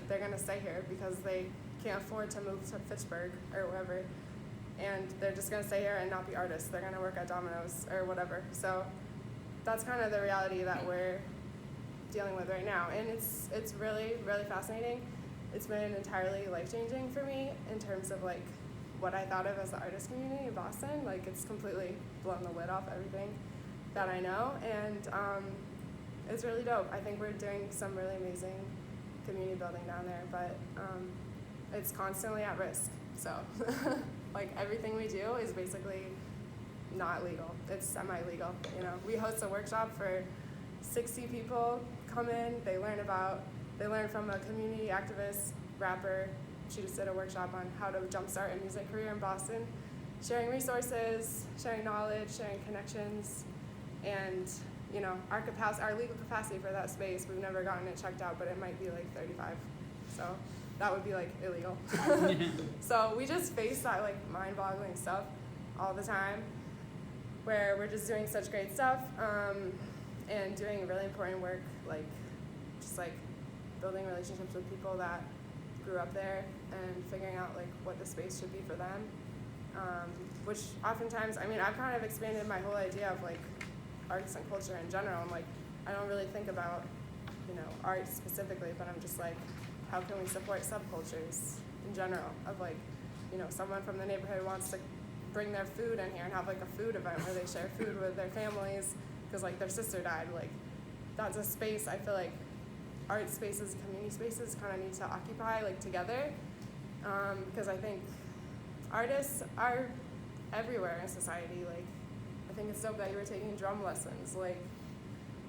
They're going to stay here because they can't afford to move to Fitchburg or wherever, and they're just going to stay here and not be artists. They're going to work at Domino's or whatever. So that's kind of the reality that we're dealing with right now, and it's really, really fascinating. It's been entirely life-changing for me in terms of what I thought of as the artist community in Boston. It's completely blown the lid off everything that I know, and it's really dope. I think we're doing some really amazing community building down there, but it's constantly at risk. So, like, everything we do is basically not legal. It's semi-legal, you know. We host a workshop for 60 people, come in, they learn from a community activist, rapper. She just did a workshop on how to jumpstart a music career in Boston, sharing resources, sharing knowledge, sharing connections, and, you know, our legal capacity for that space, we've never gotten it checked out, but it might be like 35. So that would be like illegal. So we just face that like mind-boggling stuff all the time, where we're just doing such great stuff and doing really important work, like just like building relationships with people that grew up there and figuring out like what the space should be for them. Which oftentimes, I mean, I've kind of expanded my whole idea of like arts and culture in general. I'm like, I don't really think about, you know, art specifically, but I'm just like, how can we support subcultures in general of like, you know, someone from the neighborhood wants to bring their food in here and have like a food event where they share food with their families because like their sister died. Like that's a space I feel like art spaces, community spaces kind of need to occupy like together, because I think artists are everywhere in society. Like I think it's dope that you were taking drum lessons. Like,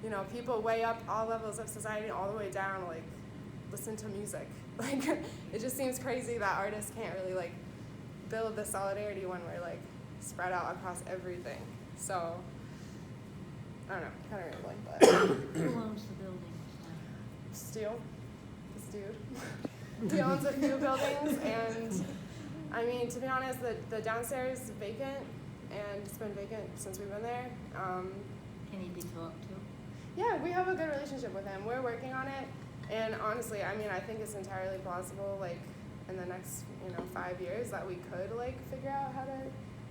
you know, people way up all levels of society all the way down, like listen to music. Like it just seems crazy that artists can't really like build the solidarity when we're like spread out across everything. So I don't know, kind of rambling, but Who owns the building? Steele, this dude. He owns a few buildings, and I mean, to be honest, the downstairs is vacant, and it's been vacant since we've been there. Can he be talked to? Yeah, we have a good relationship with him. We're working on it, and honestly, I mean, I think it's entirely plausible, like, in the next, 5 years that we could, like, figure out how to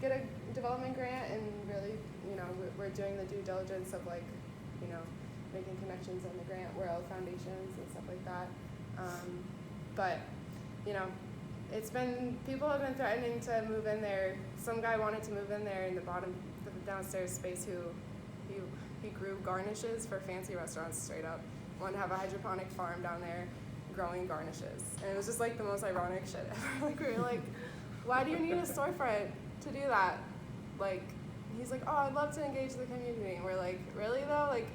get a development grant and really, we're doing the due diligence of, like, making connections in the grant world, foundations and stuff like that. But, people have been threatening to move in there. Some guy wanted to move in there in the downstairs space who he grew garnishes for fancy restaurants straight up. Wanted to have a hydroponic farm down there growing garnishes. And it was just like the most ironic shit ever. Like we were like, why do you need a storefront to do that? Like, he's like, oh, I'd love to engage the community. And we're like, really though? Like,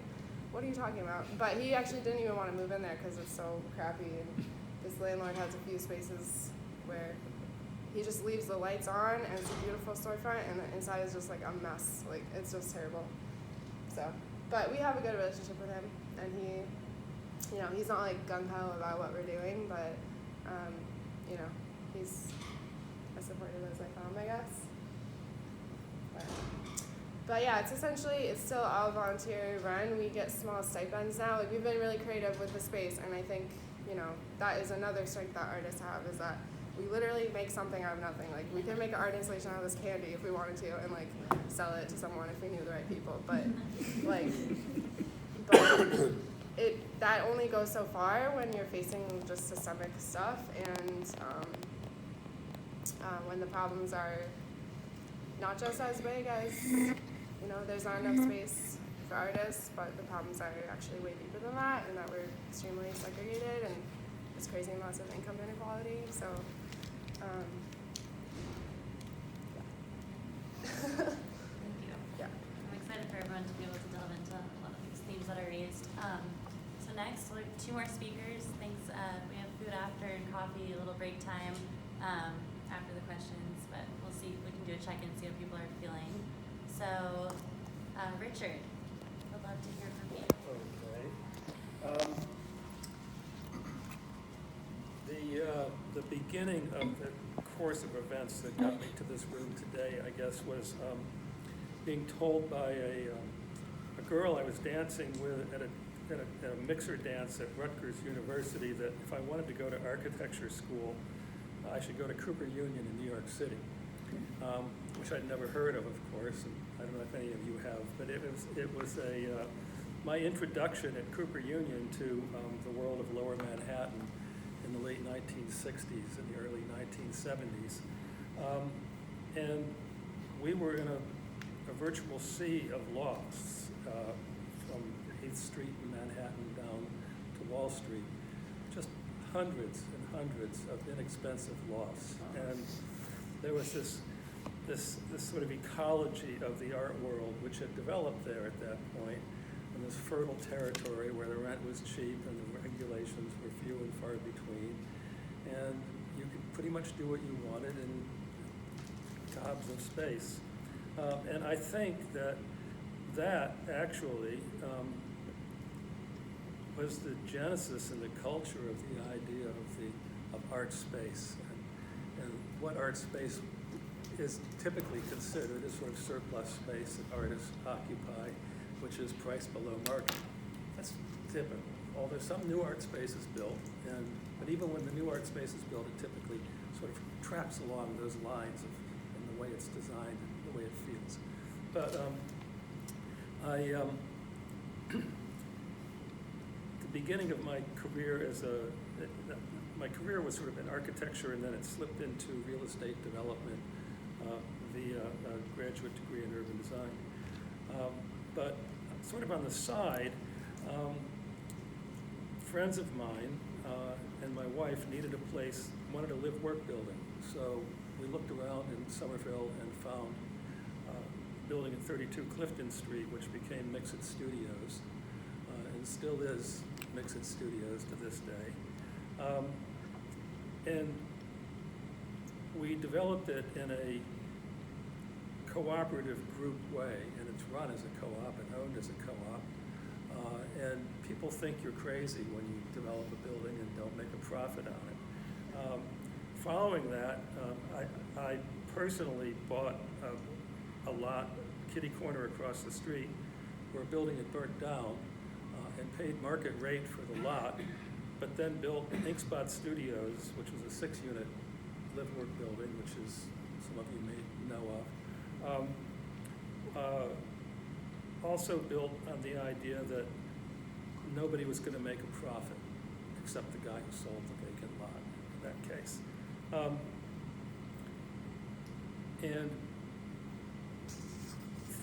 what are you talking about? But he actually didn't even want to move in there because it's so crappy. And this landlord has a few spaces where he just leaves the lights on and it's a beautiful storefront and the inside is just like a mess. Like, it's just terrible. So, but we have a good relationship with him, and he's not like gung-ho about what we're doing, but, he's as supportive as I found, I guess. But yeah, it's still all volunteer run. We get small stipends now. Like, we've been really creative with the space, and I think, that is another strength that artists have, is that we literally make something out of nothing. Like, we can make an art installation out of this candy if we wanted to, and like sell it to someone if we knew the right people. But that only goes so far when you're facing just systemic stuff, and when the problems are not just as big as, there's not enough space for artists, but the problems are actually way deeper than that, and that we're extremely segregated, and there's crazy amounts of income inequality. So, Thank you. Yeah. I'm excited for everyone to be able to delve into a lot of these themes that are raised. So next, we'll have 2 more speakers. Thanks. We have food after and coffee, a little break time after the questions, but we'll see if we can do a check-in, see how people are feeling. So, Richard, I'd love to hear from you. Okay. The beginning of the course of events that got me to this room today, I guess, was being told by a girl I was dancing with at a mixer dance at Rutgers University that if I wanted to go to architecture school, I should go to Cooper Union in New York City, which I'd never heard of course, and I don't know if any of you have, but it was my introduction at Cooper Union to the world of Lower Manhattan in the late 1960s and the early 1970s. And we were in a virtual sea of lofts from 8th Street in Manhattan down to Wall Street, just hundreds and hundreds of inexpensive lofts. And there was this sort of ecology of the art world which had developed there at that point, in this fertile territory where the rent was cheap and the regulations were few and far between. And you could pretty much do what you wanted in gobs of space. And I think that actually was the genesis and the culture of the idea of art space. And what art space is typically considered as sort of surplus space that artists occupy, which is priced below market. That's typical. There's some new art spaces built, but even when the new art space is built, it typically sort of traps along those lines in the way it's designed and the way it feels. But the beginning of my career my career was sort of in architecture, and then it slipped into real estate development via a graduate degree in urban design. But sort of on the side, friends of mine and my wife needed a place, wanted a live-work building. So we looked around in Somerville and found a building at 32 Clifton Street, which became Mixit Studios, and still is Mixit Studios to this day. And we developed it in a cooperative group way, and it's run as a co-op and owned as a co-op. And people think you're crazy when you develop a building and don't make a profit on it. Following that, I personally bought a lot, kitty corner across the street, where a building had burnt down, and paid market rate for the lot, but then built Inkspot Studios, which was a 6-unit live-work building, which is some of you may know of. Also built on the idea that nobody was going to make a profit except the guy who sold the vacant lot in that case. And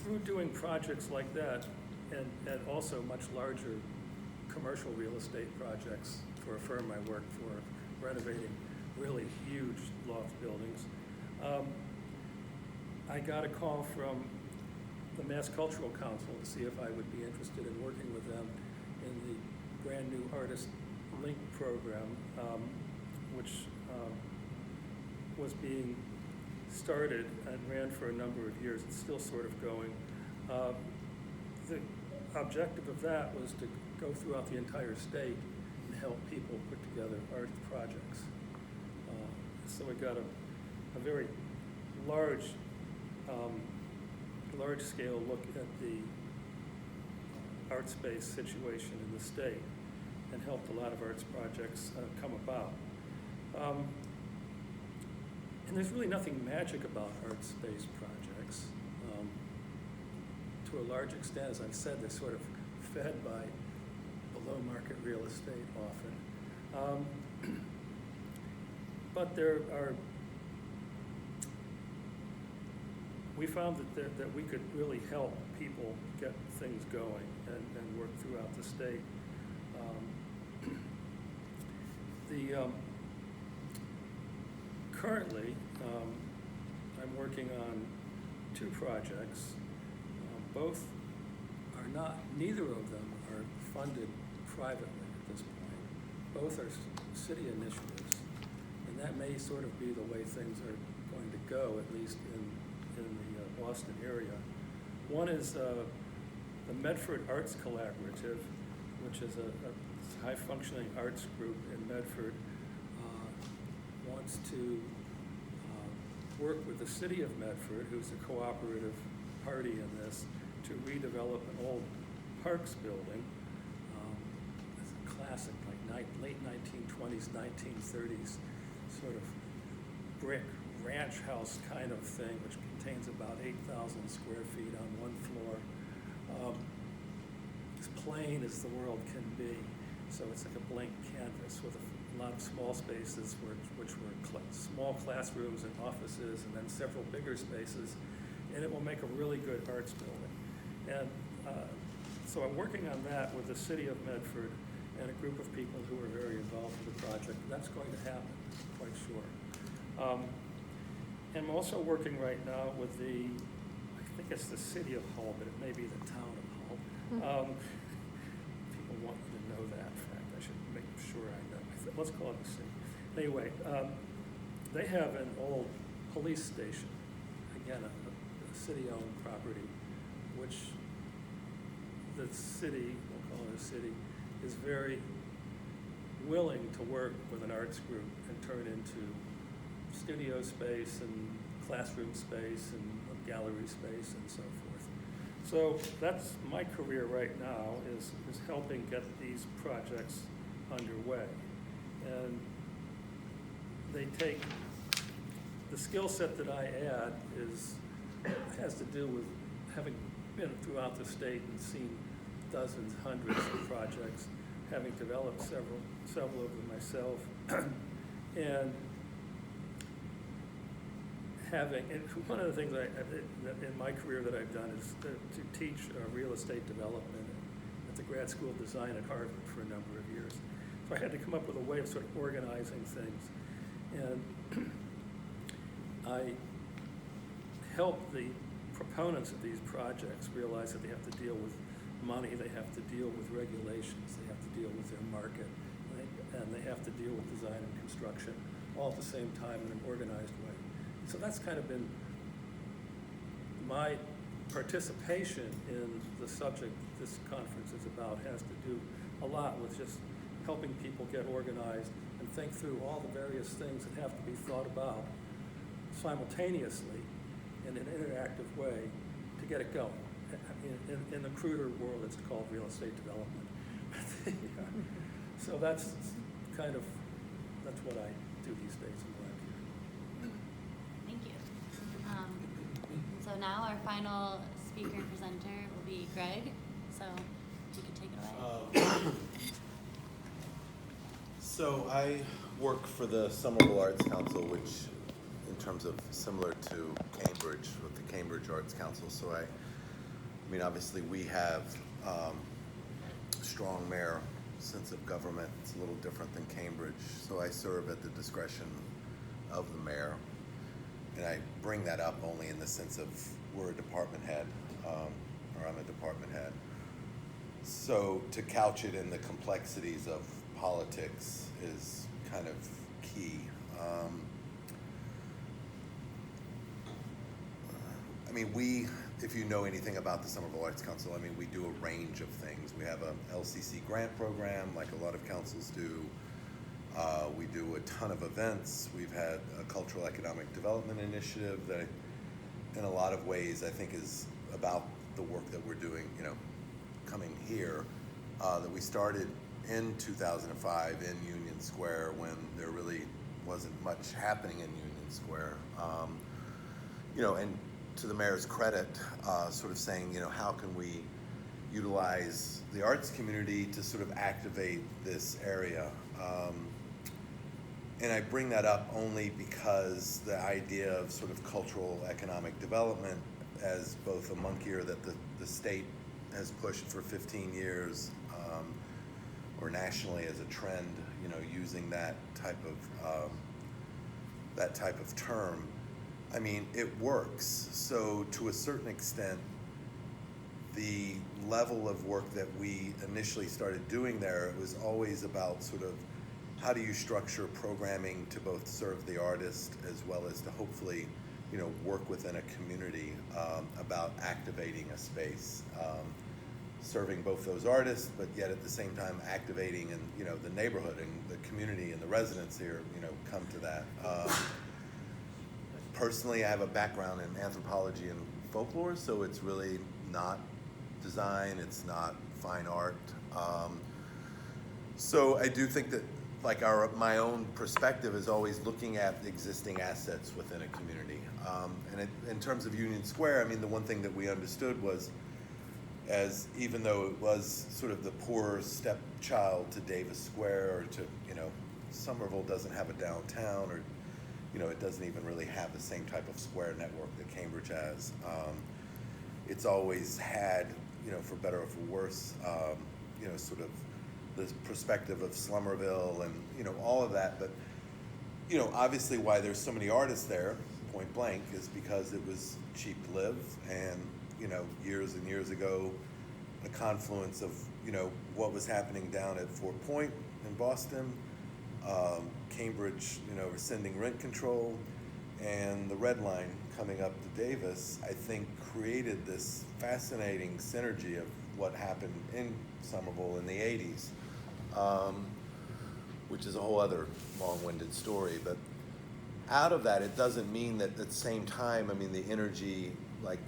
through doing projects like that, and also much larger commercial real estate projects for a firm I worked for, renovating really huge loft buildings, I got a call from the Mass Cultural Council to see if I would be interested in working with them in the brand new Artist Link program, which was being started and ran for a number of years. It's still sort of going. The objective of that was to go throughout the entire state and help people put together art projects. So we got a very large scale look at the art space situation in the state and helped a lot of arts projects come about. And there's really nothing magic about art space projects. To a large extent, as I've said, they're sort of fed by below market real estate often. But we found that we could really help people get things going and work throughout the state. Currently, I'm working on 2 projects. Neither of them are funded privately at this point. Both are city initiatives, and that may sort of be the way things are going to go, at least in the Boston area. One is the Medford Arts Collaborative, which is a high-functioning arts group in Medford, wants to work with the city of Medford, who's a cooperative party in this, to redevelop an old Parks building. It's a classic, like late 1920s, 1930s, sort of brick ranch house kind of thing, which contains about 8,000 square feet on one floor. As plain as the world can be. So it's like a blank canvas with a lot of small spaces, which were small classrooms and offices, and then several bigger spaces, and it will make a really good arts building. And so I'm working on that with the city of Medford and a group of people who are very involved in the project. That's going to happen, I'm quite sure. I'm also working right now with I think it's the city of Hull, but it may be the town of Hull. People want you to know that fact. I should make sure I know. Let's call it the city. Anyway, they have an old police station, again, a city-owned property, which the city, we'll call it a city, is very willing to work with an arts group and turn into studio space and classroom space and gallery space and so forth. So that's my career right now, is helping get these projects underway. And they take, the skill set that I add has to do with having been throughout the state and seen dozens, hundreds of projects, having developed several of them myself, and one of the things in my career that I've done is to teach real estate development at the grad school of design at Harvard for a number of years. So I had to come up with a way of sort of organizing things. And I help the proponents of these projects realize that they have to deal with money, they have to deal with regulations, they have to deal with their market, and they have to deal with design and construction all at the same time in an organized way. So that's kind of been my participation in the subject this conference is about. Has to do a lot with just helping people get organized and think through all the various things that have to be thought about simultaneously in an interactive way to get it going. In the cruder world, it's called real estate development. So that's what I do these days in life. Thank you. So now our final speaker and presenter will be Greg. So you can take it away. So I work for the Somerville Arts Council, which in terms of similar to Cambridge, with the Cambridge Arts Council. So I mean, obviously we have strong mayor sense of government. It's a little different than Cambridge. So I serve at the discretion of the mayor. And I bring that up only in the sense of we're a department head, or I'm a department head. So to couch it in the complexities of politics is kind of key. I mean, if you know anything about the Somerville Arts Council, I mean, we do a range of things. We have a LCC grant program, like a lot of councils do. We do a ton of events. We've had a cultural economic development initiative that in a lot of ways I think is about the work that we're doing, coming here, that we started in 2005 in Union Square when there really wasn't much happening in Union Square. And to the mayor's credit, sort of saying, how can we utilize the arts community to sort of activate this area? And I bring that up only because the idea of sort of cultural economic development as both a monkey that the state has pushed for 15 years, or nationally as a trend, using that type of term. I mean, it works. So to a certain extent, the level of work that we initially started doing there, it was always about sort of how do you structure programming to both serve the artist as well as to hopefully, work within a community about activating a space, serving both those artists, but yet at the same time activating and the neighborhood and the community and the residents here, come to that. Personally, I have a background in anthropology and folklore, so it's really not design, it's not fine art. So I do think that my own perspective is always looking at existing assets within a community. And in terms of Union Square, I mean, the one thing that we understood was, even though it was sort of the poor stepchild to Davis Square, or to, Somerville doesn't have a downtown, or it doesn't even really have the same type of square network that Cambridge has. It's always had, for better or for worse, sort of the perspective of Slummerville and, you know, all of that. But, you know, obviously why there's so many artists there, point blank, is because it was cheap to live, and, you know, years and years ago, a confluence of, you know, what was happening down at Fort Point in Boston, Cambridge, you know, rescinding rent control, and the Red Line coming up to Davis, I think created this fascinating synergy of what happened in Somerville in the 80s, which is a whole other long-winded story. But out of that, it doesn't mean that at the same time, I mean, the energy, like,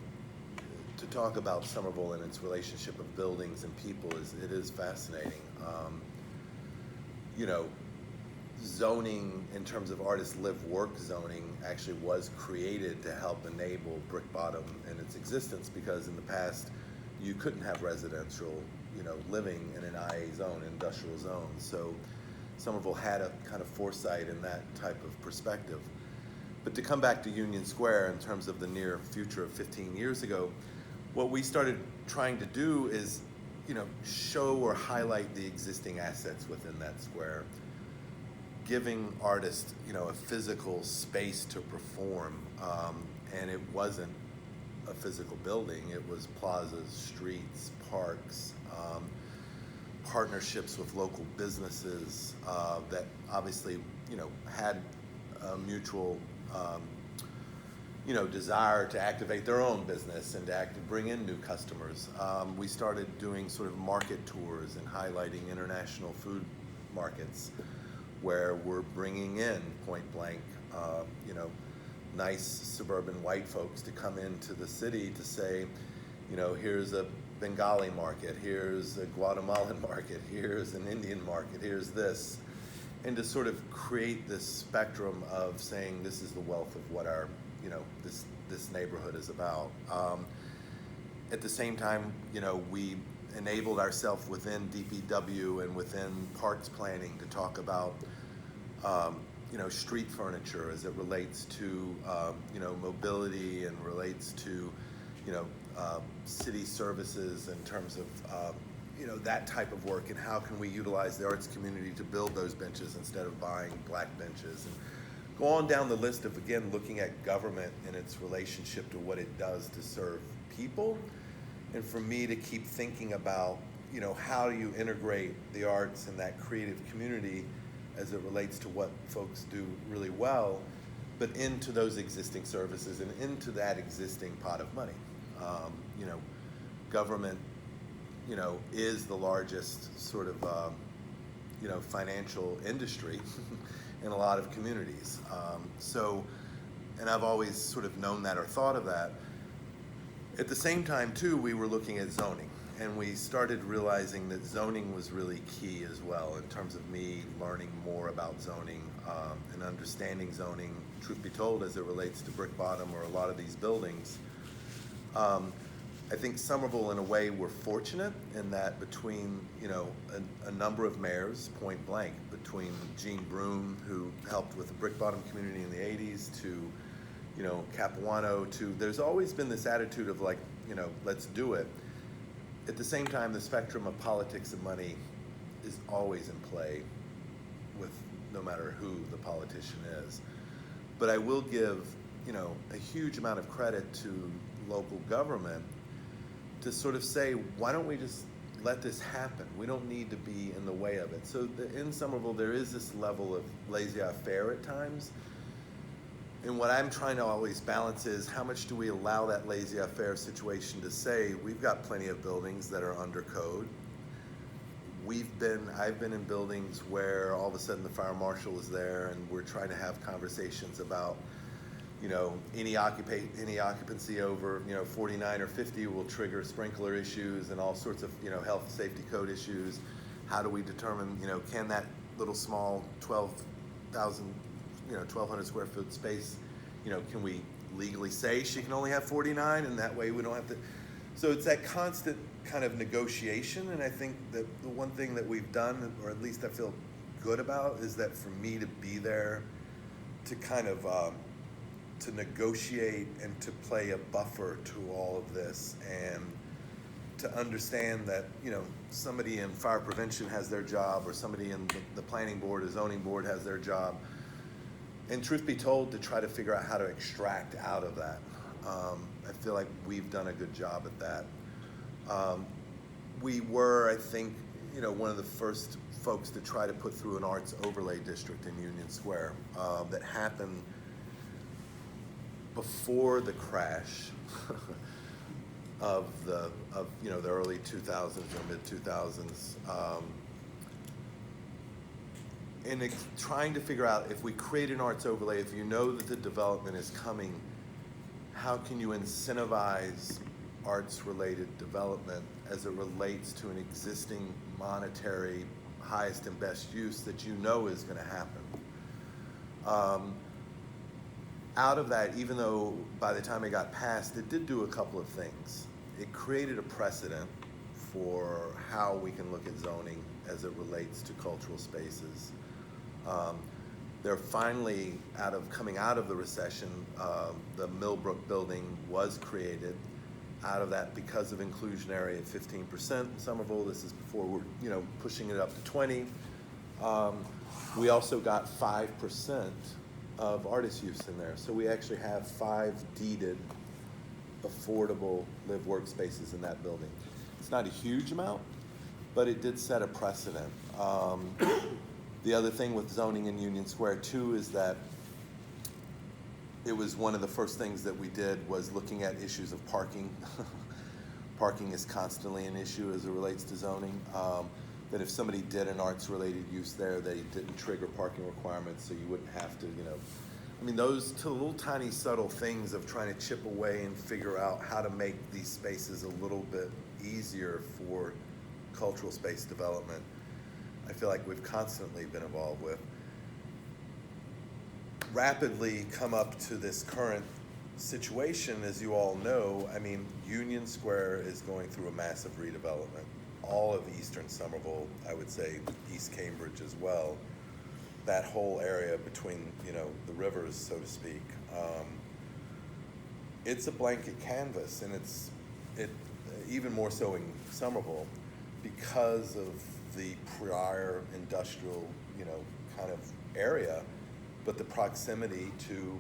to talk about Somerville and its relationship of buildings and people it is fascinating. You know, zoning in terms of artist live work zoning actually was created to help enable Brick Bottom in its existence, because in the past you couldn't have residential, you know, living in an IA zone, industrial zone. So Somerville had a kind of foresight in that type of perspective. But to come back to Union Square in terms of the near future of 15 years ago, what we started trying to do is, you know, show or highlight the existing assets within that square, giving artists, you know, a physical space to perform. And it wasn't a physical building, it was plazas, streets, parks, partnerships with local businesses that obviously, you know, had a mutual you know, desire to activate their own business and to bring in new customers. We started doing sort of market tours and highlighting international food markets where we're bringing in, point blank, you know, nice suburban white folks to come into the city to say, you know, here's a Bengali market, here's a Guatemalan market, here's an Indian market, here's this. And to sort of create this spectrum of saying this is the wealth of what our, you know, this neighborhood is about. At the same time, you know, we enabled ourselves within DPW and within parks planning to talk about, you know, street furniture as it relates to, you know, mobility and relates to, you know, city services in terms of, you know, that type of work, and how can we utilize the arts community to build those benches instead of buying black benches. And go on down the list of, again, looking at government and its relationship to what it does to serve people. And for me to keep thinking about, you know, how do you integrate the arts and that creative community as it relates to what folks do really well, but into those existing services and into that existing pot of money. You know, government, you know, is the largest sort of, you know, financial industry in a lot of communities. So, and I've always sort of known that or thought of that. At the same time, too, we were looking at zoning, and we started realizing that zoning was really key as well in terms of me learning more about zoning and understanding zoning, truth be told, as it relates to Brick Bottom or a lot of these buildings. I think Somerville, in a way, we're fortunate in that between, you know, a number of mayors, point blank, between Gene Broom, who helped with the Brick Bottom community in the 80s, to, you know, Capuano, to, there's always been this attitude of like, you know, let's do it. At the same time, the spectrum of politics and money is always in play with no matter who the politician is. But I will give, you know, a huge amount of credit to local government to sort of say, why don't we just let this happen? We don't need to be in the way of it. So in Somerville, there is this level of laissez-faire at times. And what I'm trying to always balance is how much do we allow that laissez-faire situation to say, we've got plenty of buildings that are under code. I've been in buildings where all of a sudden the fire marshal is there and we're trying to have conversations about, you know, any occupancy over, you know, 49 or 50 will trigger sprinkler issues and all sorts of, you know, health and safety code issues. How do we determine, you know, can that little small 1,200 square foot space, you know, can we legally say she can only have 49, and that way we don't have to. So it's that constant kind of negotiation, and I think that the one thing that we've done, or at least I feel good about, is that for me to be there to kind of to negotiate and to play a buffer to all of this, and to understand that, you know, somebody in fire prevention has their job, or somebody in the planning board or zoning board has their job. And truth be told, to try to figure out how to extract out of that. I feel like we've done a good job at that. We were, I think, you know, one of the first folks to try to put through an arts overlay district in Union Square that happened before the crash of you know, the early 2000s or mid 2000s. And trying to figure out, if we create an arts overlay, if you know that the development is coming, how can you incentivize arts-related development as it relates to an existing monetary highest and best use that you know is going to happen? Out of that, even though by the time it got passed, it did do a couple of things. It created a precedent for how we can look at zoning as it relates to cultural spaces. They're finally, coming out of the recession, the Millbrook building was created out of that because of inclusionary at 15% in Somerville. This is before we're, you know, pushing it up to 20. We also got 5% of artist use in there. So we actually have 5 deeded affordable live workspaces in that building. It's not a huge amount, but it did set a precedent. The other thing with zoning in Union Square too is that it was one of the first things that we did was looking at issues of parking. Parking is constantly an issue as it relates to zoning. That if somebody did an arts-related use there, they didn't trigger parking requirements, so you wouldn't have to, you know. I mean, those two little tiny subtle things of trying to chip away and figure out how to make these spaces a little bit easier for cultural space development, I feel like we've constantly been involved with. Rapidly come up to this current situation, as you all know. I mean, Union Square is going through a massive redevelopment. All of eastern Somerville, I would say East Cambridge as well, that whole area between, you know, the rivers, so to speak. It's a blanket canvas, and it's even more so in Somerville because of the prior industrial, you know, kind of area, but the proximity to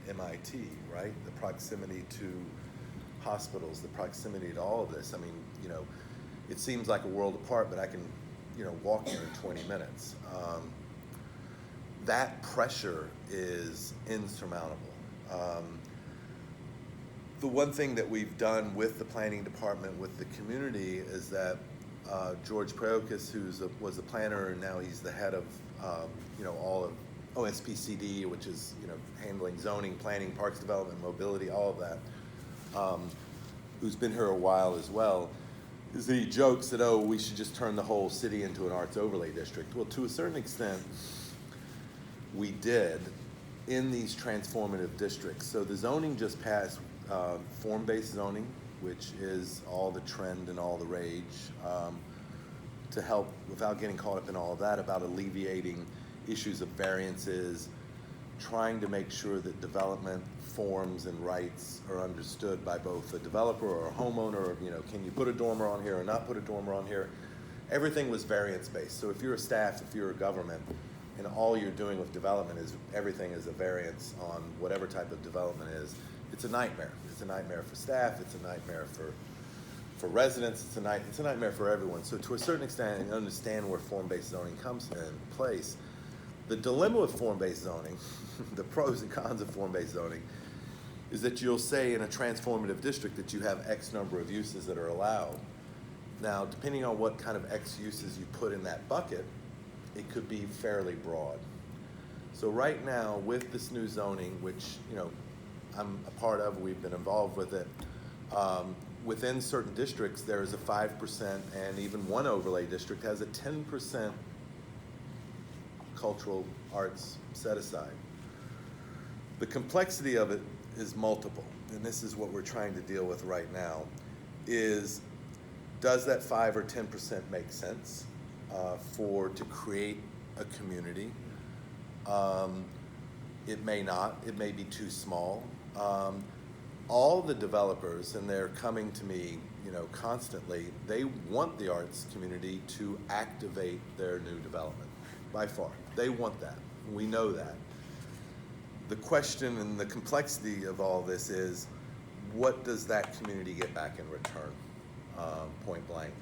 MIT, right? The proximity to hospitals, the proximity to all of this. I mean, you know, it seems like a world apart, but I can, you know, walk here in 20 minutes. That pressure is insurmountable. The one thing that we've done with the planning department, with the community, is that George Preokis, who was a planner, and now he's the head of, you know, all of OSPCD, which is, you know, handling zoning, planning, parks development, mobility, all of that, who's been here a while as well, is that he jokes that, oh, we should just turn the whole city into an arts overlay district. Well, to a certain extent, we did in these transformative districts. So the zoning just passed form-based zoning, which is all the trend and all the rage, to help, without getting caught up in all of that, about alleviating issues of variances, trying to make sure that development forms and rights are understood by both a developer or a homeowner, or, you know, can you put a dormer on here or not put a dormer on here? Everything was variance-based. So if you're a staff, if you're a government, and all you're doing with development is everything is a variance on whatever type of development is, it's a nightmare. It's a nightmare for staff, it's a nightmare for residents, it's a nightmare for everyone. So to a certain extent, and understand where form-based zoning comes in place. The dilemma with form-based zoning, the pros and cons of form-based zoning, is that you'll say in a transformative district that you have X number of uses that are allowed. Now, depending on what kind of X uses you put in that bucket, it could be fairly broad. So right now, with this new zoning, which, you know, I'm a part of, we've been involved with it, within certain districts, there is a 5%, and even one overlay district has a 10% cultural arts set aside. The complexity of it is multiple, and this is what we're trying to deal with right now, is does that 5 or 10% make sense to create a community? It may not, it may be too small. All the developers, and they're coming to me constantly, they want the arts community to activate their new development, by far. They want that. We know that. The question and the complexity of all this is, what does that community get back in return, point blank?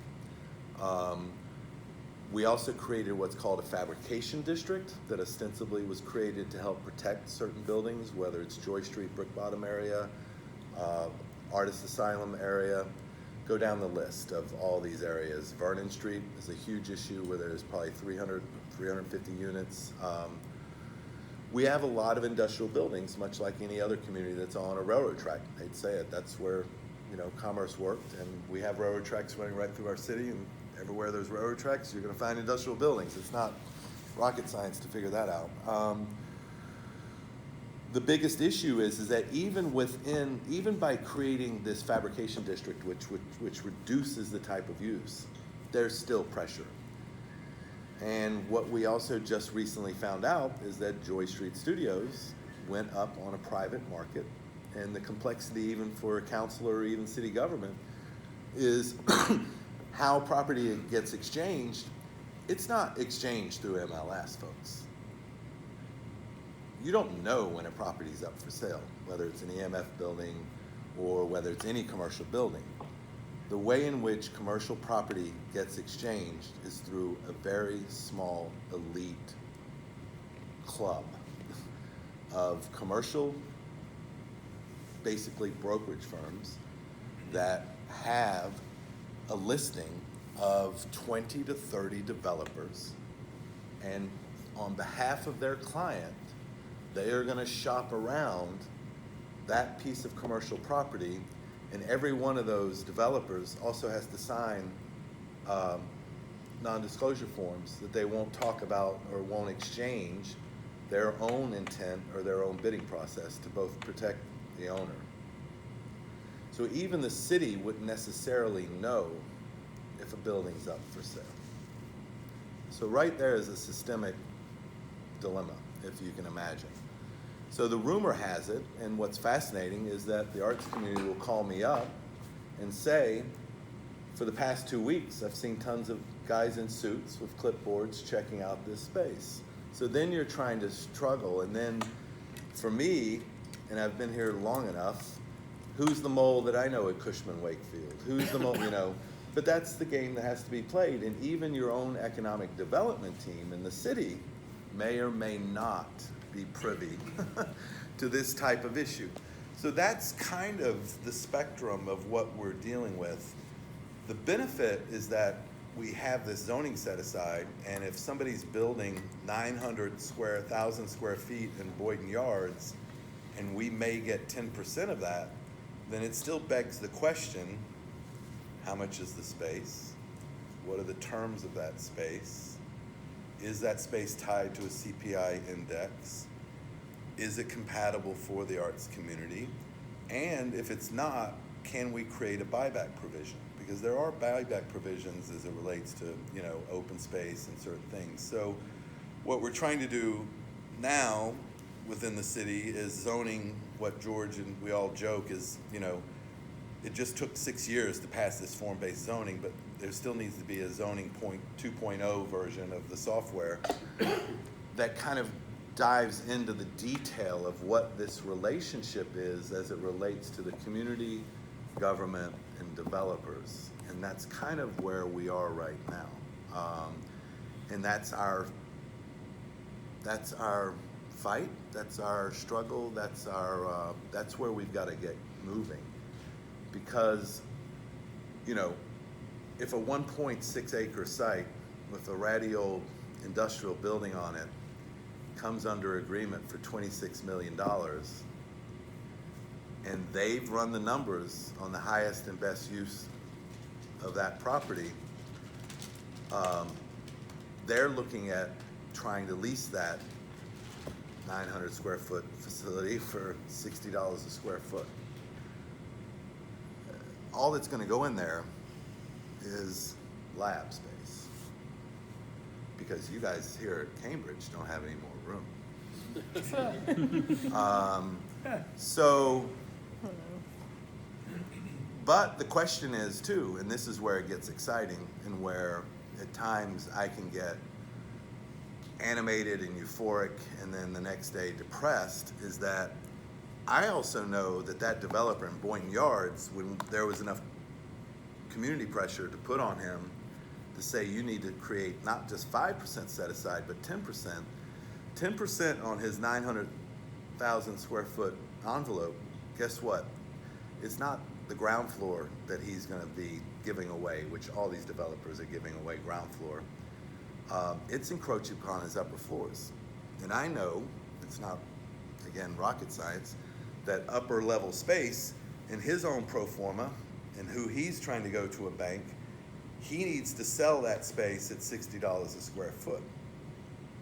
We also created what's called a fabrication district that ostensibly was created to help protect certain buildings, whether it's Joy Street, Brick Bottom area, Artist Asylum area. Go down the list of all these areas. Vernon Street is a huge issue where there's probably 300, 350 units. We have a lot of industrial buildings, much like any other community that's on a railroad track. They'd say it. That's where, commerce worked, and we have railroad tracks running right through our city, and everywhere there's railroad tracks, you're going to find industrial buildings. It's not rocket science to figure that out. The biggest issue is that even by creating this fabrication district, which reduces the type of use, there's still pressure. And what we also just recently found out is that Joy Street Studios went up on a private market, and the complexity even for a councilor or even city government is how property gets exchanged. It's not exchanged through MLS, folks. You don't know when a property's up for sale, whether it's an EMF building or whether it's any commercial building. The way in which commercial property gets exchanged is through a very small elite club of commercial, basically brokerage firms that have a listing of 20 to 30 developers, and on behalf of their client, they are going to shop around that piece of commercial property, and every one of those developers also has to sign non-disclosure forms that they won't talk about or won't exchange their own intent or their own bidding process to both protect the owner. So even the city wouldn't necessarily know if a building's up for sale. So right there is a systemic dilemma, if you can imagine. So the rumor has it, and what's fascinating is that the arts community will call me up and say, for the past 2 weeks, I've seen tons of guys in suits with clipboards checking out this space. So then you're trying to struggle, and then for me, and I've been here long enough, who's the mole that I know at Cushman Wakefield? Who's the mole, But that's the game that has to be played, and even your own economic development team in the city may or may not be privy to this type of issue. So that's kind of the spectrum of what we're dealing with. The benefit is that we have this zoning set aside, and if somebody's building 1,000 square feet in Boyden Yards, and we may get 10% of that, then it still begs the question, how much is the space? What are the terms of that space? Is that space tied to a CPI index? Is it compatible for the arts community? And if it's not, can we create a buyback provision? Because there are buyback provisions as it relates to, open space and certain things. So what we're trying to do now within the city is zoning what George and we all joke is, it just took 6 years to pass this form-based zoning, but there still needs to be a zoning 2.0 version of the software that kind of dives into the detail of what this relationship is as it relates to the community, government, and developers. And that's kind of where we are right now. And that's our fight, that's our struggle, that's where we've got to get moving. Because, if a 1.6 acre site with a ratty old industrial building on it comes under agreement for $26 million, and they've run the numbers on the highest and best use of that property, they're looking at trying to lease that 900 square foot facility for $60 a square foot. All that's going to go in there is lab space, because you guys here at Cambridge don't have any more room. So But the question is too, and this is where it gets exciting and where at times I can get animated and euphoric and then the next day depressed, is that I also know that that developer in Boynton Yards, when there was enough community pressure to put on him to say you need to create not just 5% set aside, but 10% on his 900,000 square foot envelope, guess what? It's not the ground floor that he's gonna be giving away, which all these developers are giving away ground floor. It's encroaching upon his upper floors. And I know, it's not, again, rocket science, that upper level space in his own pro forma and who he's trying to go to a bank, he needs to sell that space at $60 a square foot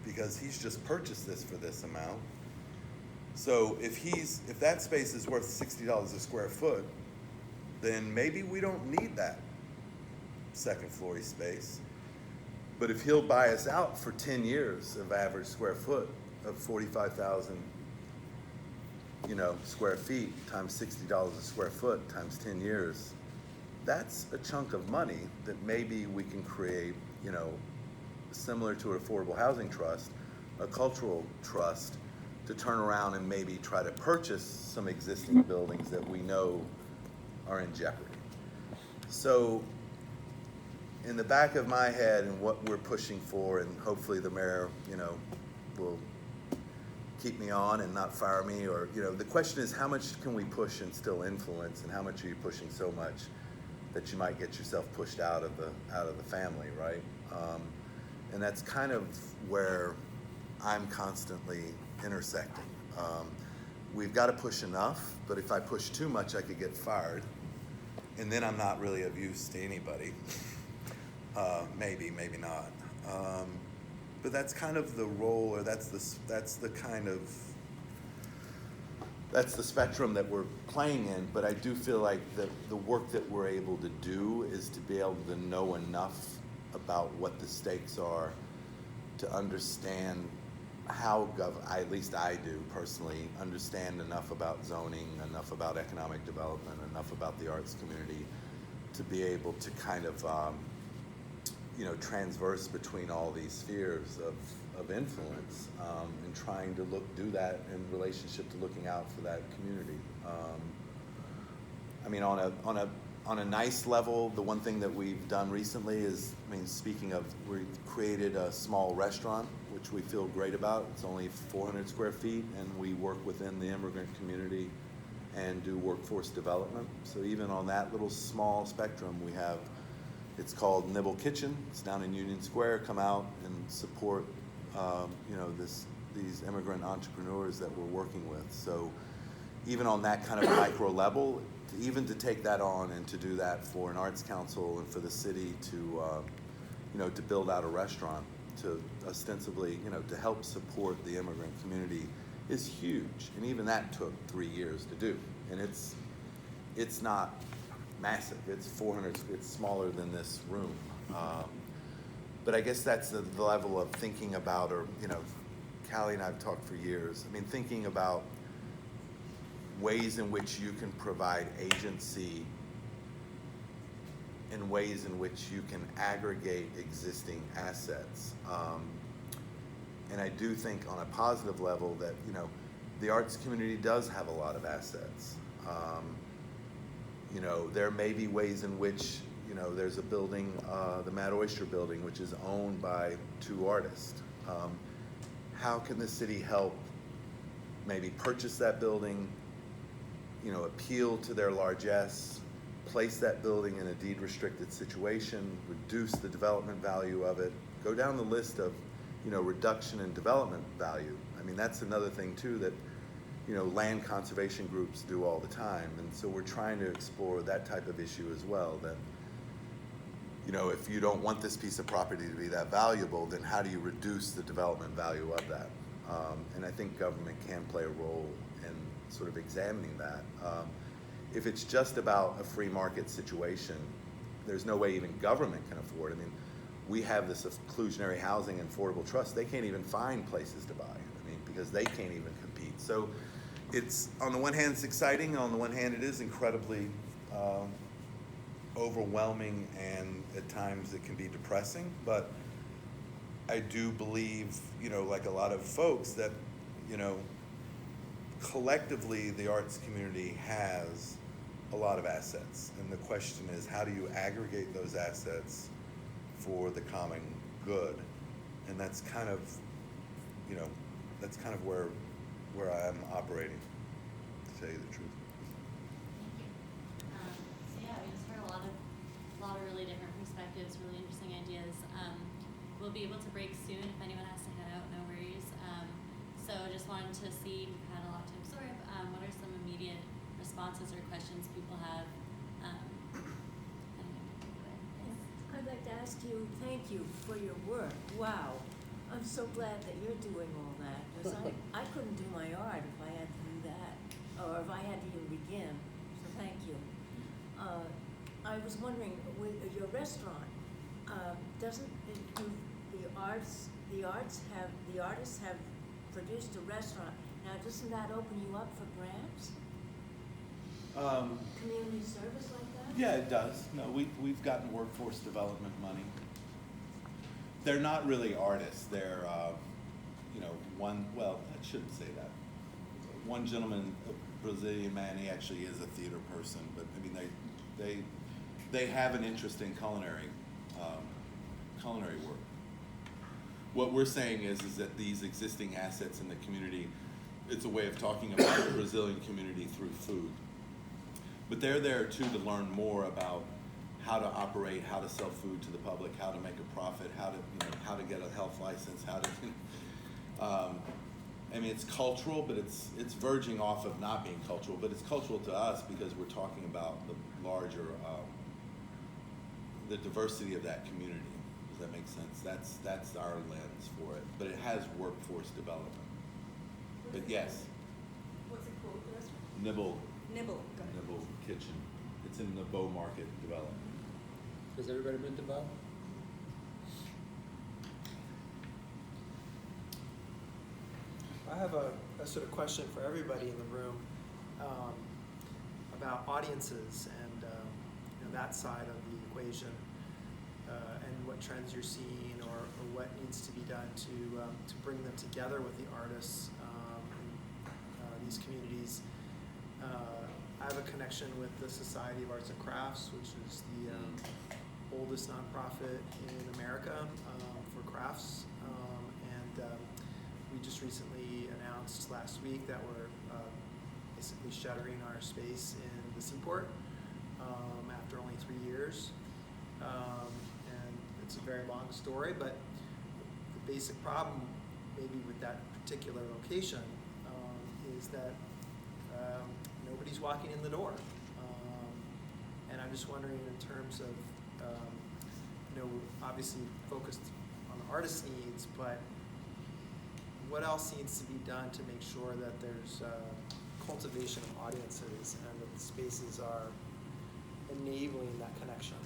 because he's just purchased this for this amount. So if that space is worth $60 a square foot, then maybe we don't need that second floor space. But if he'll buy us out for 10 years of average square foot of 45,000, square feet times $60 a square foot times 10 years, that's a chunk of money that maybe we can create, similar to an affordable housing trust, a cultural trust, to turn around and maybe try to purchase some existing buildings that we know are in jeopardy. So in the back of my head and what we're pushing for, and hopefully the mayor, will keep me on and not fire me, or, the question is how much can we push and still influence, and how much are you pushing so much that you might get yourself pushed out of the family, right? And that's kind of where I'm constantly intersecting. We've got to push enough, but if I push too much, I could get fired, and then I'm not really of use to anybody. Maybe not. But that's kind of the role, or that's the spectrum that we're playing in. But I do feel like the work that we're able to do is to be able to know enough about what the stakes are to understand how at least I do personally, understand enough about zoning, enough about economic development, enough about the arts community to be able to kind of transverse between all these spheres of influence, and trying to do that in relationship to looking out for that community. On a nice level, the one thing that we've done recently is, speaking of, we created a small restaurant, which we feel great about. It's only 400 square feet, and we work within the immigrant community and do workforce development. So even on that little small spectrum, we have, it's called Nibble Kitchen. It's down in Union Square. Come out and support, these immigrant entrepreneurs that we're working with. So even on that kind of micro level, even to take that on and to do that for an arts council and for the city to, to build out a restaurant, to ostensibly, to help support the immigrant community is huge. And even that took 3 years to do. And it's not massive. It's 400, it's smaller than this room. But I guess that's the level of thinking about, or, Callie and I have talked for years. Thinking about ways in which you can provide agency and ways in which you can aggregate existing assets. And I do think on a positive level that, the arts community does have a lot of assets. There may be ways in which, there's a building, the Mad Oyster building, which is owned by 2 artists. How can the city help maybe purchase that building, appeal to their largesse, place that building in a deed restricted situation, reduce the development value of it, go down the list of, reduction in development value. That's another thing too that, land conservation groups do all the time. And so we're trying to explore that type of issue as well, that, if you don't want this piece of property to be that valuable, then how do you reduce the development value of that? And I think government can play a role in sort of examining that. If it's just about a free market situation, there's no way even government can afford. We have this inclusionary housing and affordable trust. They can't even find places to buy, because they can't even compete. So it's, on the one hand, it's exciting. On the one hand, it is incredibly overwhelming, and at times it can be depressing, but I do believe, you know, like a lot of folks, that, you know, collectively the arts community has a lot of assets, and the question is, how do you aggregate those assets for the common good? And that's kind of, you know, that's kind of where I am operating, to tell you the truth. So yeah, we just heard a lot of really different perspectives, really interesting ideas. We'll be able to break soon. If anyone has to head out, no worries. So just wanted to see, we've had a lot to absorb. What are some immediate responses or questions people have? I'd like to ask you, thank you for your work. Wow. I'm so glad that you're doing all that, because I couldn't do my art if I had to do that, or if I had to even begin. So thank you. I was wondering, with your restaurant, doesn't it do the artists have produced a restaurant. Now, doesn't that open you up for grants? Community service like that? Yeah, it does. No, we've gotten workforce development money. They're not really artists. They're, you know, well, I shouldn't say that. One gentleman, a Brazilian man, he actually is a theater person, but I mean, they have an interest in culinary work. What we're saying is that these existing assets in the community, it's a way of talking about the Brazilian community through food. But they're there too to learn more about how to operate, how to sell food to the public, how to make a profit, how to get a health license, how to. I mean, it's cultural, but it's verging off of not being cultural. But it's cultural to us because we're talking about the larger, the diversity of that community. Does that make sense? That's our lens for it. But it has workforce development. But yes. What's it called, the restaurant? Nibble. Nibble. Nibble Kitchen. It's in the Bow Market development. Has everybody been to Bow? I have a sort of question for everybody in the room about audiences and you know, that side of the equation and what trends you're seeing or what needs to be done to bring them together with the artists in these communities. I have a connection with the Society of Arts and Crafts, which is the oldest nonprofit in America for crafts, and we just recently announced last week that we're basically shuttering our space in the Seaport after only 3 years. And it's a very long story, but the basic problem maybe with that particular location is that nobody's walking in the door. And I'm just wondering in terms of, you know, obviously focused on the artist's needs, but what else needs to be done to make sure that there's cultivation of audiences and that the spaces are enabling that connection?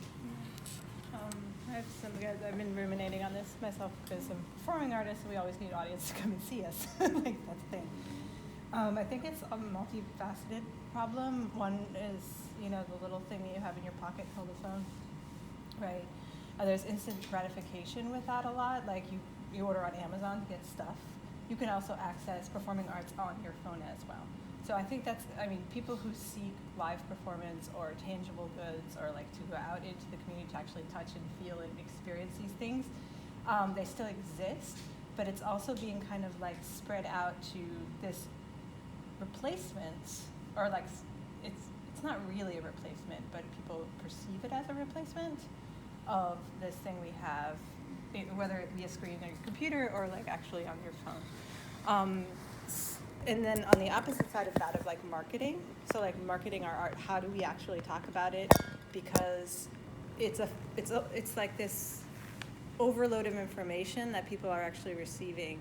I have some guys, I've been ruminating on this myself because I'm a performing artist and we always need audience to come and see us. Like, that's the thing. I think it's a multifaceted problem. One is, you know, the little thing that you have in your pocket called a phone, right? There's instant gratification with that a lot. Like you order on Amazon to get stuff. You can also access performing arts on your phone as well. So I think that's, I mean, people who seek live performance or tangible goods or like to go out into the community to actually touch and feel and experience these things, they still exist, but it's also being kind of like spread out to this replacement, or like it's not really a replacement, but people perceive it as a replacement of this thing we have, whether it be a screen on your computer or like actually on your phone. And then on the opposite side of that, of like marketing, so like marketing our art, how do we actually talk about it? Because it's like this overload of information that people are actually receiving.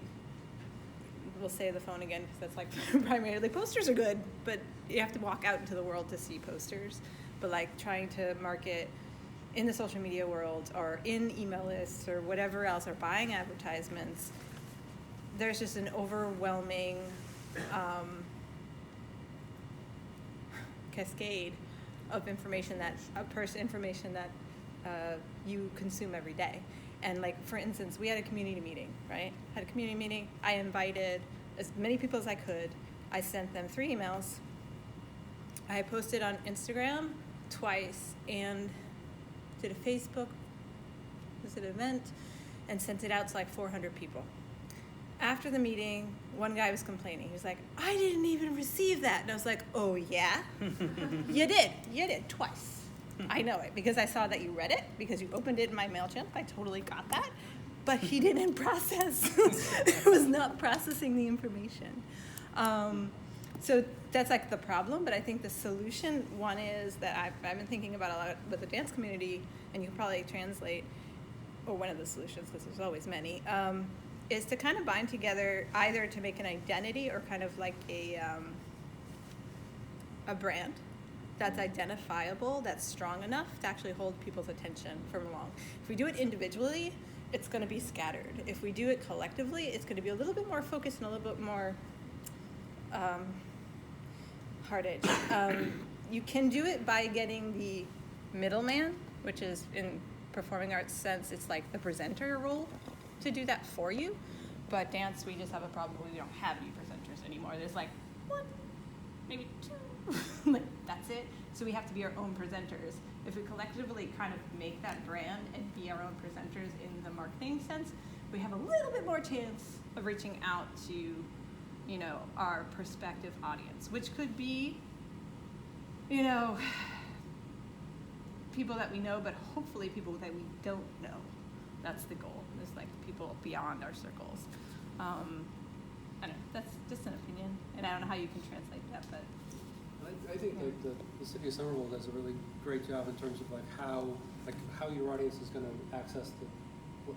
We'll say the phone again because that's like primarily, posters are good, but you have to walk out into the world to see posters. But like trying to market in the social media world or in email lists or whatever else, or buying advertisements, there's just an overwhelming cascade of information that information that you consume every day. And like, for instance, we had a community meeting, right? Had a community meeting. I invited as many people as I could. I sent them 3 emails. I posted on Instagram twice and did a Facebook event and sent it out to like 400 people. After the meeting, one guy was complaining. He was like, I didn't even receive that. And I was like, oh yeah? You did twice. I know it because I saw that you read it, because you opened it in my MailChimp. I totally got that. But he didn't process. It was not processing the information. So that's like the problem, but I think the solution, one is that I've been thinking about a lot with the dance community, and you can probably translate, or one of the solutions, because there's always many, is to kind of bind together either to make an identity or kind of like a brand that's identifiable, that's strong enough to actually hold people's attention for long. If we do it individually, it's going to be scattered. If we do it collectively, it's going to be a little bit more focused and a little bit more hard edge. You can do it by getting the middleman, which is in performing arts sense, it's like the presenter role to do that for you. But dance, we just have a problem where we don't have any presenters anymore. There's like 1, maybe 2, like that's it. So we have to be our own presenters. If we collectively kind of make that brand and be our own presenters in the marketing sense, we have a little bit more chance of reaching out to, you know, our prospective audience, which could be, you know, people that we know, but hopefully people that we don't know. That's the goal. It's like people beyond our circles. I don't know. That's just an opinion, and I don't know how you can translate that, but. I think that the city of Somerville does a really great job in terms of like how your audience is going to access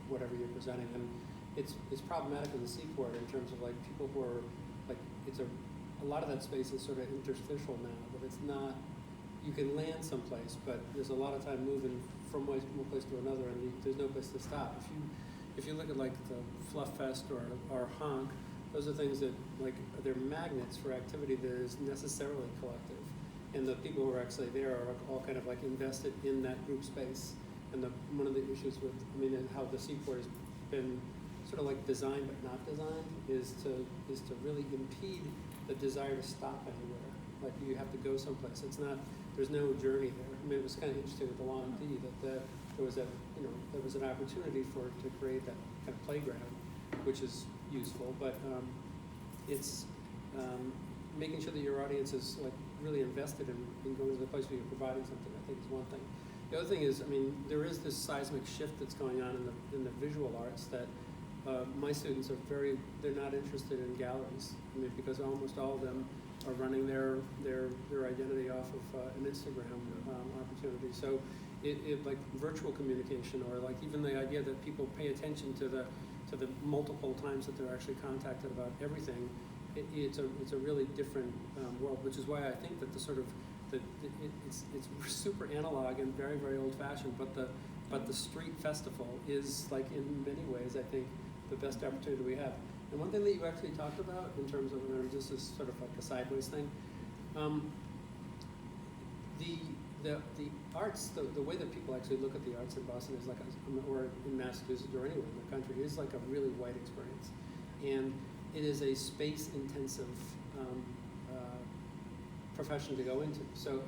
whatever you're presenting, and it's problematic in the Seaport in terms of like people who are like, it's a lot of that space is sort of interstitial now, but it's not. You can land someplace, but there's a lot of time moving from one place to another, and there's no place to stop. If you look at like the Fluff Fest or Honk, those are things that like they're magnets for activity that is necessarily collective, and the people who are actually there are all kind of like invested in that group space. And one of the issues with, and how the Seaport has been sort of like designed but not designed is to really impede the desire to stop anywhere. Like you have to go someplace. It's not. There's no journey there. It was kind of interesting with the Lawn D that there was an opportunity to create that kind of playground, which is useful, but it's making sure that your audience is like really invested in going to the place where you're providing something. I think is one thing. The other thing is, there is this seismic shift that's going on in the visual arts that my students they're not interested in galleries. Because almost all of them are running their identity off of an Instagram opportunity. So it like virtual communication, or like even the idea that people pay attention to the multiple times that they're actually contacted about everything, it's a really different world, which is why I think that it's super analog and very, very old-fashioned, but the street festival is, like, in many ways, I think, the best opportunity we have. And one thing that you actually talked about in terms of, this is sort of like a sideways thing, the arts, the way that people actually look at the arts in Boston is like, or in Massachusetts or anywhere in the country, is like a really white experience. And it is a space-intensive profession to go into. So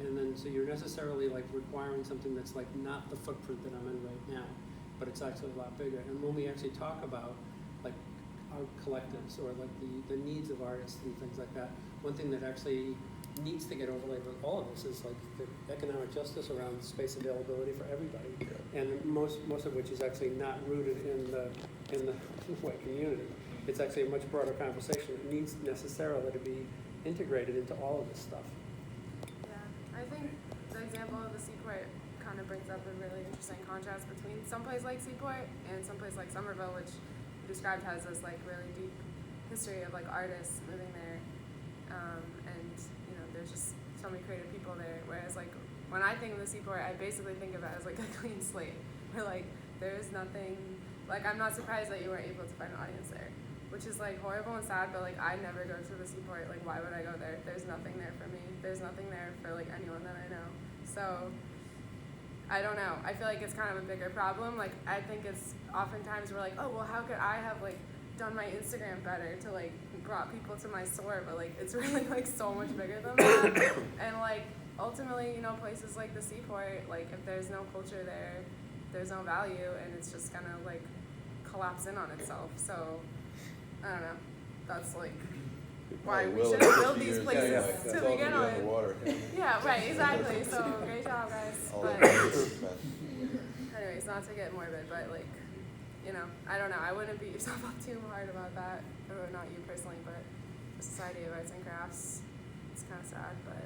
you're necessarily like requiring something that's like not the footprint that I'm in right now, but it's actually a lot bigger. And when we actually talk about like art collectives or like the needs of artists and things like that, one thing that actually needs to get overlaid with all of this is like the economic justice around space availability for everybody, and most of which is actually not rooted in the white community. It's actually a much broader conversation. It needs necessarily to be integrated into all of this stuff. Yeah, I think the example of the Seaport kind of brings up a really interesting contrast between someplace like Seaport and someplace like Somerville, which you described has this like really deep history of like artists living there, and there's just so many creative people there. Whereas like when I think of the Seaport, I basically think of it as like a clean slate, where like there is nothing. Like I'm not surprised that you weren't able to find an audience there. which is like horrible and sad, but like I never go to the seaport. Like why would I go there? There's nothing there for me. There's nothing there for like anyone that I know. So I don't know. I feel like it's kind of a bigger problem. Like I think it's oftentimes we're like, oh well, how could I have like done my Instagram better to like brought people to my store, but like it's really like so much bigger than that. And like ultimately, you know, places like the seaport, like if there's no culture there, there's no value, and it's just gonna like collapse in on itself. So I don't know. That's like why we should build these places to begin with. Yeah, right, exactly. So great job, guys. But anyways, not to get morbid, but like, you know, I don't know. I wouldn't beat yourself up too hard about that. Or not you personally, but the Society of Arts and Crafts. It's kind of sad, but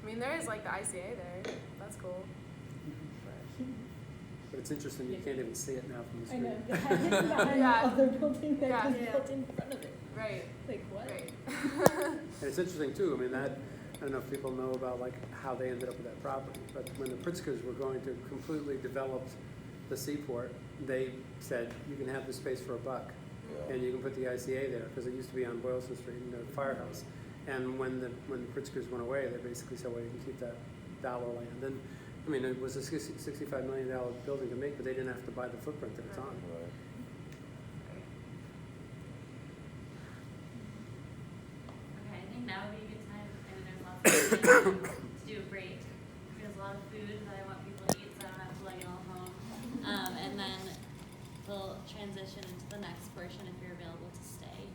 I mean, there is like the ICA there. That's cool. But it's interesting, you can't even see it now from the I street. know. Behind the other building that is built in front of it. Right. Like what? Right. And it's interesting too, I mean, that, I don't know if people know about like how they ended up with that property, but when the Pritzkers were going to completely develop the seaport, they said, you can have the space for $1, and you can put the ICA there, because it used to be on Boylston Street in the firehouse. And when the Pritzkers went away, they basically said, well, you can keep that dollar land. And I mean, it was a $65 million building to make, but they didn't have to buy the footprint at the time. Right. Okay, I think now would be a good time. I mean, there's lots of things to do a break. There's a lot of food that I want people to eat, so I don't have to lug it all home. And then we'll transition into the next portion if you're available to stay.